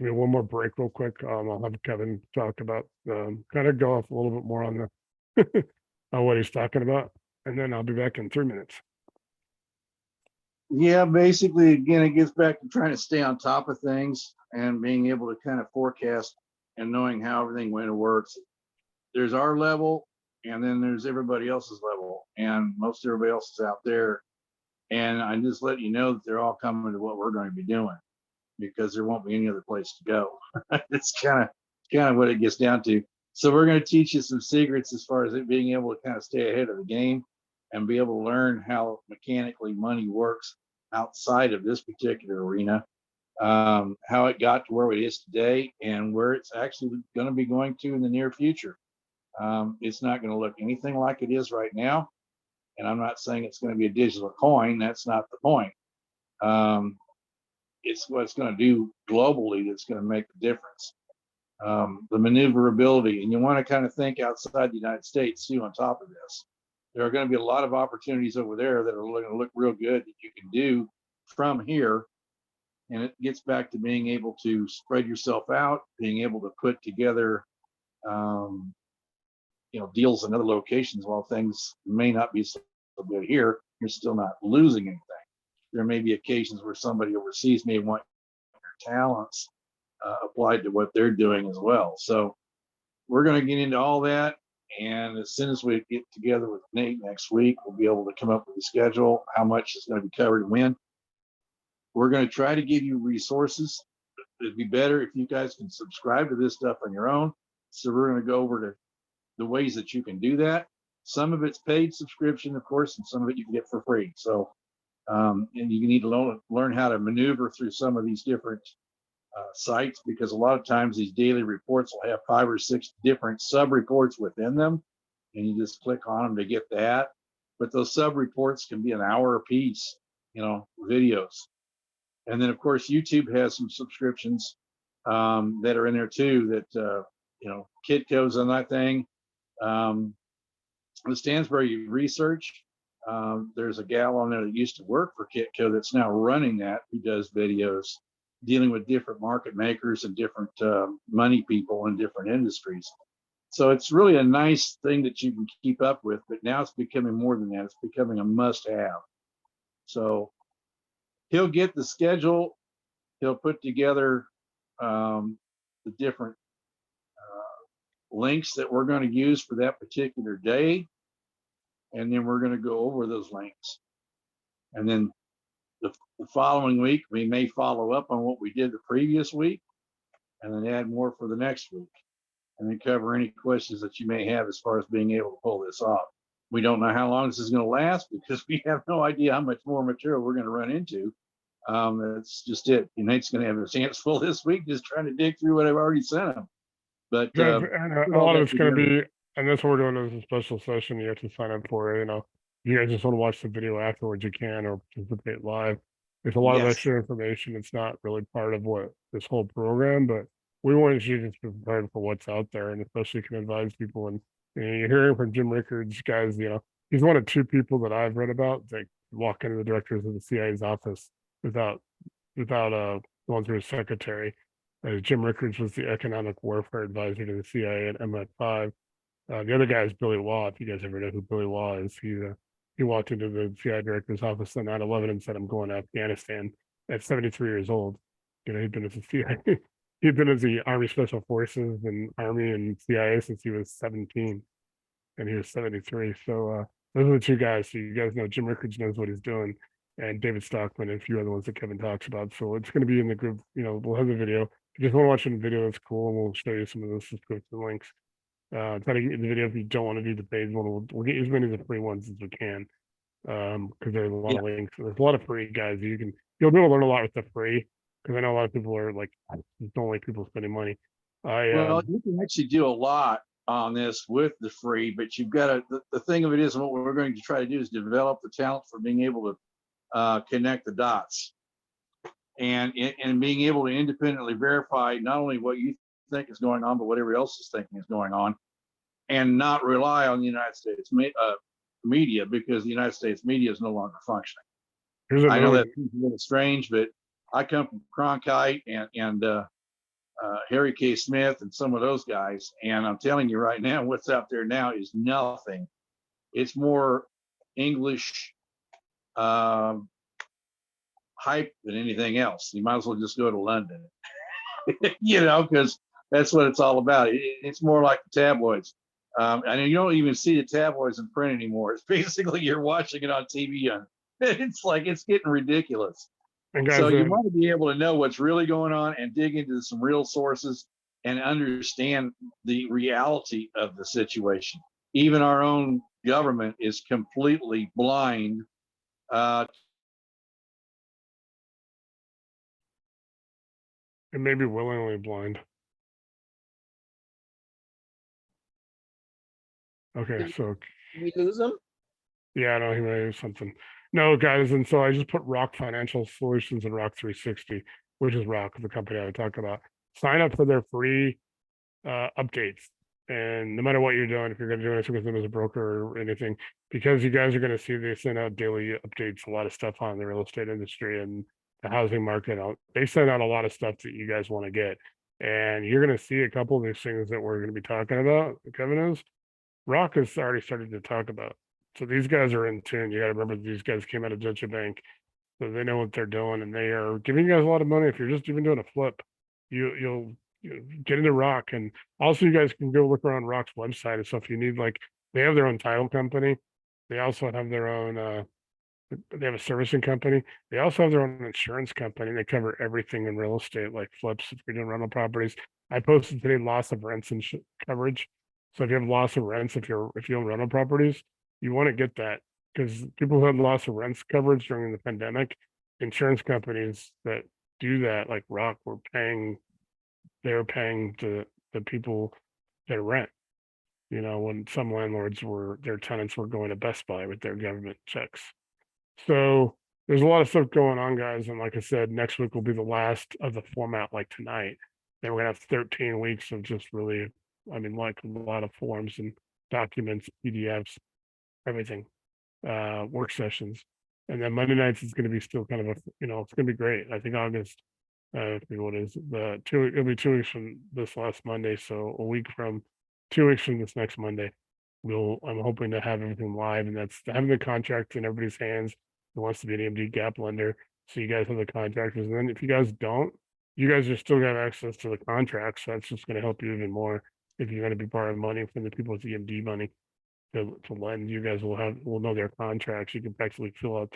me one more break real quick. I'll have Kevin talk about, kind of go off a little bit more on the, on what he's talking about, and then I'll be back in 3 minutes. Yeah, basically, again, it gets back to trying to stay on top of things and being able to kind of forecast and knowing how everything when it works. There's our level, and then there's everybody else's level, and most everybody else is out there. And I just let you know that they're all coming to what we're going to be doing, because there won't be any other place to go. It's kind of what it gets down to. So we're going to teach you some secrets as far as it being able to kind of stay ahead of the game and be able to learn how mechanically money works outside of this particular arena, how it got to where it is today and where it's actually going to be going to in the near future. It's not going to look anything like it is right now. And I'm not saying it's going to be a digital coin. That's not the point. It's what it's going to do globally that's going to make the difference. The maneuverability, and you want to kind of think outside the United States too. On top of this, there are going to be a lot of opportunities over there that are going to look real good that you can do from here. And it gets back to being able to spread yourself out, being able to put together, deals in other locations. While things may not be so good here, you're still not losing anything. There may be occasions where somebody overseas may want your talents applied to what they're doing as well. So we're going to get into all that. And as soon as we get together with Nate next week, we'll be able to come up with a schedule, how much is going to be covered and when. We're going to try to give you resources. It'd be better if you guys can subscribe to this stuff on your own. So we're going to go over to the ways that you can do that. Some of it's paid subscription, of course, and some of it you can get for free. So, and you need to learn how to maneuver through some of these different sites, because a lot of times these daily reports will have 5 or 6 different sub reports within them, and you just click on them to get that. But those sub reports can be an hour a piece, videos. And then of course, YouTube has some subscriptions that are in there too that, Kitco's on that thing. The Stansbury Research, there's a gal on there that used to work for Kitco that's now running that, who does videos dealing with different market makers and different money people in different industries. So it's really a nice thing that you can keep up with, but now it's becoming more than that. It's becoming a must have. So he'll get the schedule. He'll put together the different links that we're going to use for that particular day. And then we're going to go over those links. And then the following week, we may follow up on what we did the previous week and then add more for the next week. And then cover any questions that you may have as far as being able to pull this off. We don't know how long this is going to last because we have no idea how much more material we're going to run into. That's just it. Nate's going to have his hands full this week just trying to dig through what I've already sent him. But Yeah, and a lot of it's going to be, and that's what we're doing as a special session. You have to sign up for it. You guys just want to watch the video afterwards, you can, or participate live. There's a lot of extra information. It's not really part of what this whole program, but we want you to be prepared for what's out there, and especially can advise people. And you're hearing from Jim Rickards, guys. He's one of two people that I've read about that walk into the directors of the CIA's office without going through his secretary. Jim Rickards was the economic warfare advisor to the CIA at MI5. The other guy is Billy Waugh. If you guys ever know who Billy Waugh is, he walked into the CIA director's office on 9/11 and said, "I'm going to Afghanistan." At 73 years old, he'd been as a CIA. He'd been as the Army Special Forces and Army and CIA since he was 17, and he was 73. So those are the two guys. So you guys know Jim Rickards knows what he's doing, and David Stockman and a few other ones that Kevin talks about. So it's going to be in the group. We'll have the video. If you just want to watch the video, it's cool, and we'll show you some of those subscription links. Try to get the video if you don't want to do the paid one. We'll get as many of the free ones as we can, because there's a lot of links. There's a lot of free guys. You'll be able to learn a lot with the free, because I know a lot of people are like, don't like people spending money. Well, you can actually do a lot on this with the free, but you've got to, the thing of it is, and what we're going to try to do is develop the talent for being able to connect the dots and being able to independently verify not only what you think is going on, but what everybody else is thinking is going on, and not rely on the United States media, because the United States media is no longer functioning. I know that seems a little strange, but I come from Cronkite and Harry K. Smith and some of those guys, and I'm telling you right now, what's out there now is nothing. It's more English hype than anything else. You might as well just go to London, because that's what it's all about. It's more like the tabloids. And you don't even see the tabloids in print anymore. It's basically you're watching it on TV. It's like, it's getting ridiculous. Guys, so you want to be able to know what's really going on and dig into some real sources and understand the reality of the situation. Even our own government is completely blind. And maybe willingly blind. Okay, so we lose him? Yeah, I know he may have something. No, guys, and so I just put Rock Financial Solutions and Rock 360, which is Rock, the company I talk about. Sign up for their free updates. And no matter what you're doing, if you're going to do anything with them as a broker or anything, because you guys are going to see they send out daily updates, a lot of stuff on the real estate industry and the housing market. They send out a lot of stuff that you guys want to get. And you're going to see a couple of these things that we're going to be talking about, Kevin is. Rock has already started to talk about. So these guys are in tune. You got to remember these guys came out of Deutsche Bank, so they know what they're doing, and they are giving you guys a lot of money. If you're just even doing a flip, you'll get into Rock, and also you guys can go look around Rock's website and stuff. You need, like, they have their own title company. They also have their own. They have a servicing company. They also have their own insurance company. They cover everything in real estate, like flips. If you're doing rental properties, I posted today loss of rents and coverage. So if you have loss of rents, if you own rental properties, you want to get that, because people who had loss of rents coverage during the pandemic, insurance companies that do that, like Rock, they're paying the people that rent. When some landlords their tenants were going to Best Buy with their government checks. So there's a lot of stuff going on, guys. And like I said, next week will be the last of the format like tonight. Then we're gonna have 13 weeks of just really, I mean, like a lot of forms and documents, PDFs, everything, work sessions. And then Monday nights is gonna be still kind of a, it's gonna be great. I think August, I forget what it is, it'll be 2 weeks from this last Monday. So a week from 2 weeks from this next Monday, I'm hoping to have everything live, and that's having the contract in everybody's hands who wants to be an AMD gap lender. So you guys have the contractors. And then if you guys don't, you guys are still gonna have access to the contracts. So that's just gonna help you even more if you're gonna be borrowing money from the people with EMD money to lend. You guys will know their contracts. You can practically fill out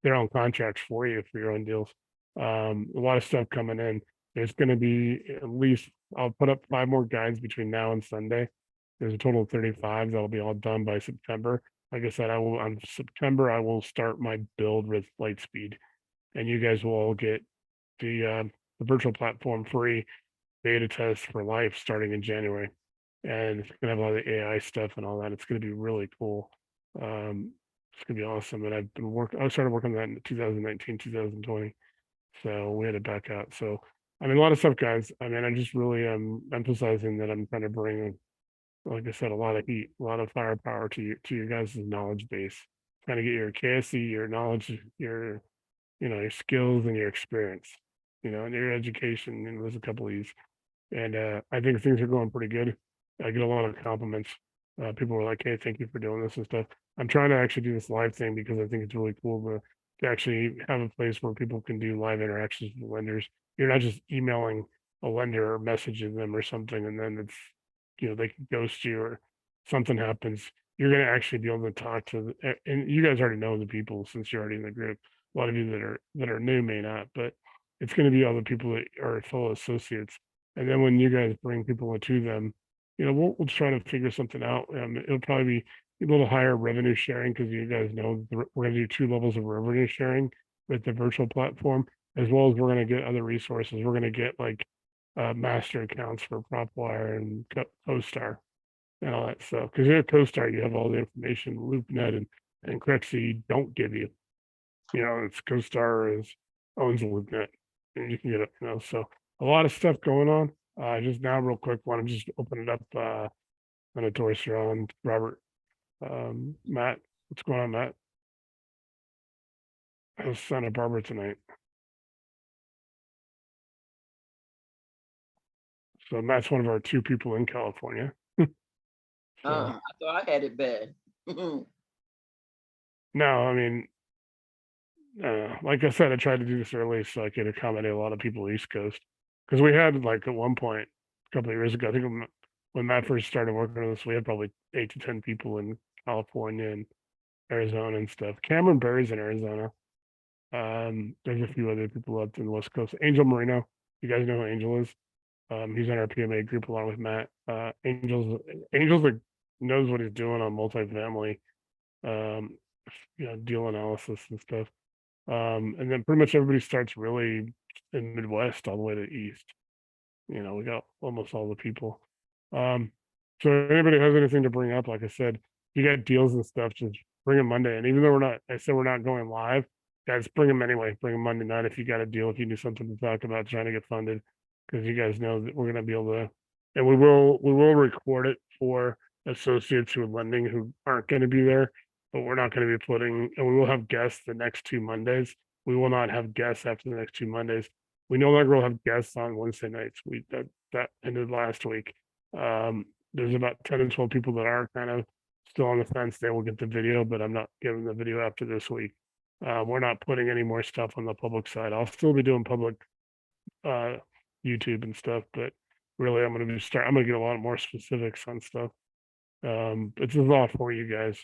their own contracts for you for your own deals. A lot of stuff coming in. There's gonna be at least, I'll put up 5 more guides between now and Sunday. There's a total of 35 that'll be all done by September. Like I said, on September I will start my build with Lightspeed, and you guys will all get the virtual platform free beta test for life starting in January. And it's gonna have a lot of the AI stuff and all that. It's gonna be really cool. It's gonna be awesome. And I started working on that in 2019, 2020. So we had to back out. So I mean, a lot of stuff, guys. I mean, I just really am emphasizing that I'm trying to bring, like I said, a lot of heat, a lot of firepower to your guys' knowledge base. Trying to get your KSE, your knowledge, your skills and your experience, and your education. And there's a couple of these. And I think things are going pretty good. I get a lot of compliments. People were like, "Hey, thank you for doing this and stuff." I'm trying to actually do this live thing because I think it's really cool to actually have a place where people can do live interactions with lenders. You're not just emailing a lender or messaging them or something, and then they can ghost you or something happens. You're going to actually be able to talk to, and you guys already know the people since you're already in the group. A lot of you that are new may not, but it's going to be other people that are fellow associates. And then when you guys bring people into them, we'll try to figure something out. It'll probably be a little higher revenue sharing because you guys know we're going to do 2 levels of revenue sharing with the virtual platform, as well as we're going to get other resources. We're going to get like master accounts for PropWire and CoStar and all that stuff. Because in CoStar, you have all the information LoopNet and Crexy don't give you. It's CoStar owns LoopNet, and you can get it. So a lot of stuff going on. Just now, real quick, want to just open it up. On a Doris, you're on, Robert, Matt. What's going on, Matt? I was Santa Barbara tonight. So Matt's one of our 2 people in California. So, I thought I had it bad. no, I mean, like I said, I tried to do this early so I could accommodate a lot of people East Coast. Because we had, like, at one point, a couple of years ago, I think when Matt first started working on this, we had probably 8 to 10 people in California and Arizona and stuff. Cameron Berry's in Arizona. There's a few other people up in the West Coast. Angel Marino, you guys know who Angel is? He's in our PMA group along with Matt. Angel's like knows what he's doing on multifamily, deal analysis and stuff. And then pretty much everybody starts really in Midwest all the way to East. We got almost all the people. So if anybody has anything to bring up, like I said, you got deals and stuff, just bring them Monday. And even though we're not going live, guys, bring them anyway. Bring them Monday night if you got a deal, if you need something to talk about trying to get funded, because you guys know that we're gonna be able to, and we will record it for associates who are lending who aren't going to be there, but we're not going to be and we will have guests the next 2 Mondays. We will not have guests after the next 2 Mondays. We no longer will have guests on Wednesday nights. That ended last week. There's about 10 and 12 people that are kind of still on the fence. They will get the video, but I'm not giving the video after this week. We're not putting any more stuff on the public side. I'll still be doing public YouTube and stuff, but really I'm going to get a lot more specifics on stuff. It's a lot for you guys.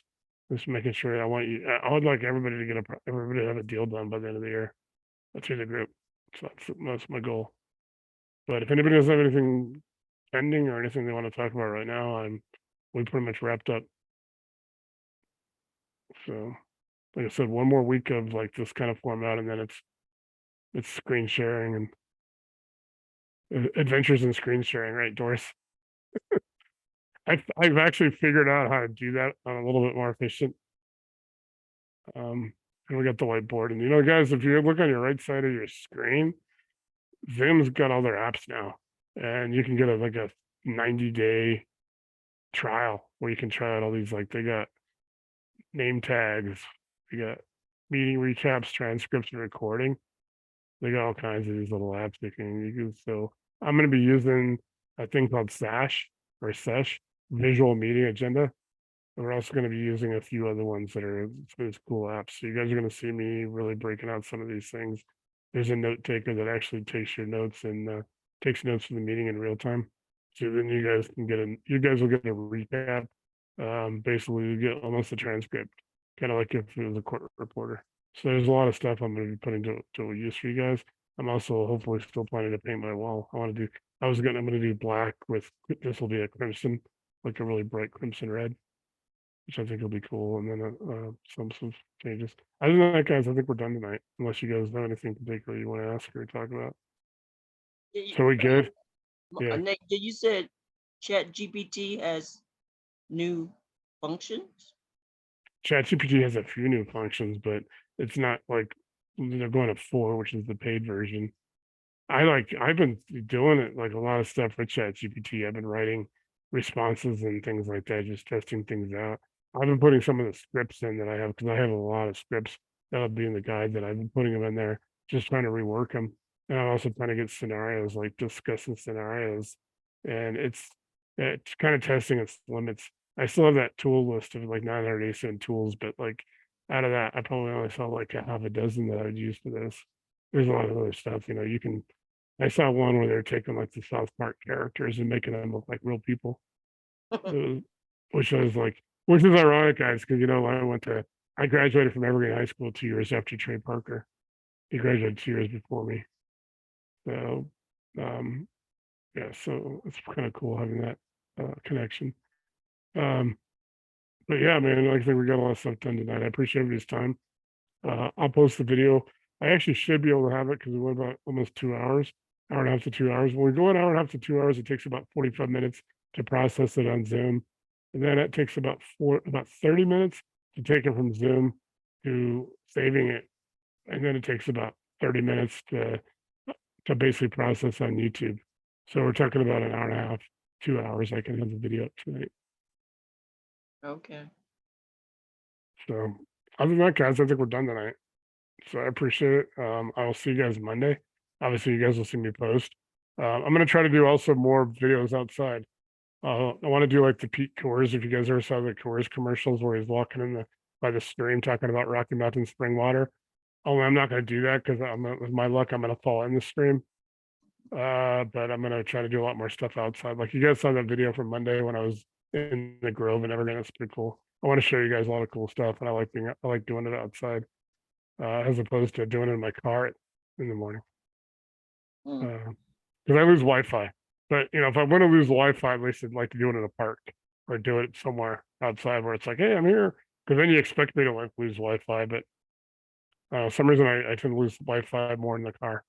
Just making sure I would like everybody to have a deal done by the end of the year. That's in the group. So that's my goal. But if anybody doesn't have anything pending or anything they want to talk about right now, we pretty much wrapped up. So like I said, 1 more week of like this kind of format, and then it's screen sharing and adventures in screen sharing, right, Doris? I've actually figured out how to do that on a little bit more efficient. Because and we got the whiteboard. And you know, guys, if you look on your right side of your screen, Zoom's got all their apps now, and you can get like a 90-day trial where you can try out all these. Like they got name tags, they got meeting recaps, transcripts, and recording. They got all kinds of these little apps you can use. So I'm going to be using a thing called Sash or Sesh, Visual Meeting Agenda. And we're also going to be using a few other ones that are those cool apps. So you guys are going to see me really breaking out some of these things. There's a note taker that actually takes your notes and takes notes from the meeting in real time. So then you guys can you guys will get a recap. Basically you get almost a transcript, kind of like if it was a court reporter. So there's a lot of stuff I'm going to be putting to use for you guys. I'm also hopefully still planning to paint my wall. I'm going to do black with, this will be a crimson, like a really bright crimson red, which I think will be cool. And then some changes. Other than that, guys, I think we're done tonight. Unless you guys know anything particular you want to ask or talk about. So we good? Yeah. Nate, you said Chat GPT has new functions? ChatGPT has a few new functions, but it's not like they're going to 4, which is the paid version. I've been doing it like a lot of stuff with ChatGPT. I've been writing responses and things like that, just testing things out. I've been putting some of the scripts in that I have because I have a lot of scripts that'll be in the guide that I've been putting them in there, just trying to rework them. And I'm also trying to get scenarios, like discussing scenarios, and it's kind of testing its limits. I still have that tool list of like 900 ASIN tools, but like out of that, I probably only saw like a half a dozen that I would use for this. There's a lot of other stuff, you know, I saw one where they're taking like the South Park characters and making them look like real people, which is ironic, guys, because you know I graduated from Evergreen High School 2 years after Trey Parker. He graduated 2 years before me. So, yeah, so it's kind of cool having that connection. But yeah, man, like I think we got a lot of stuff done tonight. I appreciate everybody's time. I'll post the video. I actually should be able to have it because we went about almost 2 hours, hour and a half to 2 hours. When we go an hour and a half to 2 hours, it takes about 45 minutes to process it on Zoom. And then it takes about 30 minutes to take it from Zoom to saving it. And then it takes about 30 minutes to basically process on YouTube. So we're talking about an hour and a half, 2 hours. I can have the video up tonight. Okay. So other than that, guys, I think we're done tonight. So I appreciate it. I will see you guys Monday. Obviously, you guys will see me post. I'm going to try to do also more videos outside. I want to do like the Pete Coors. If you guys ever saw the Coors commercials where he's walking by the stream talking about Rocky Mountain spring water. Only I'm not going to do that because with my luck, I'm going to fall in the stream. But I'm going to try to do a lot more stuff outside. Like you guys saw that video from Monday when I was in the Grove and everything. That's pretty cool. I want to show you guys a lot of cool stuff, and I like doing it outside, as opposed to doing it in my car in the morning. Because I lose Wi-Fi. But you know, if I want to lose Wi-Fi, at least I'd like to do it in a park or do it somewhere outside where it's like, hey, I'm here. Because then you expect me to like lose Wi-Fi, but some reason I tend to lose Wi-Fi more in the car.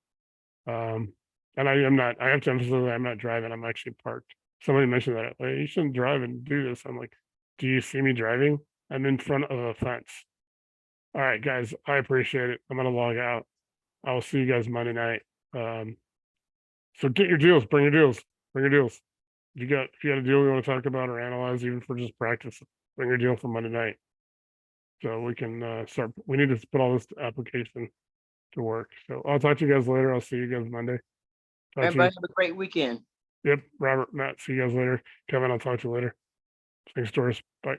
And I have to emphasize that I'm not driving. I'm actually parked. Somebody mentioned that, like, you shouldn't drive and do this. I'm like, do you see me driving? I'm in front of a fence. All right, guys, I appreciate it. I'm going to log out. I will see you guys Monday night. So get your deals, bring your deals. If you got a deal you want to talk about or analyze, even for just practice, bring your deal for Monday night. So we can start. We need to put all this application to work. So I'll talk to you guys later. I'll see you guys Monday. Everybody have a great weekend. Yep, Robert, Matt, see you guys later. Kevin, I'll talk to you later. Thanks, Doris. Bye.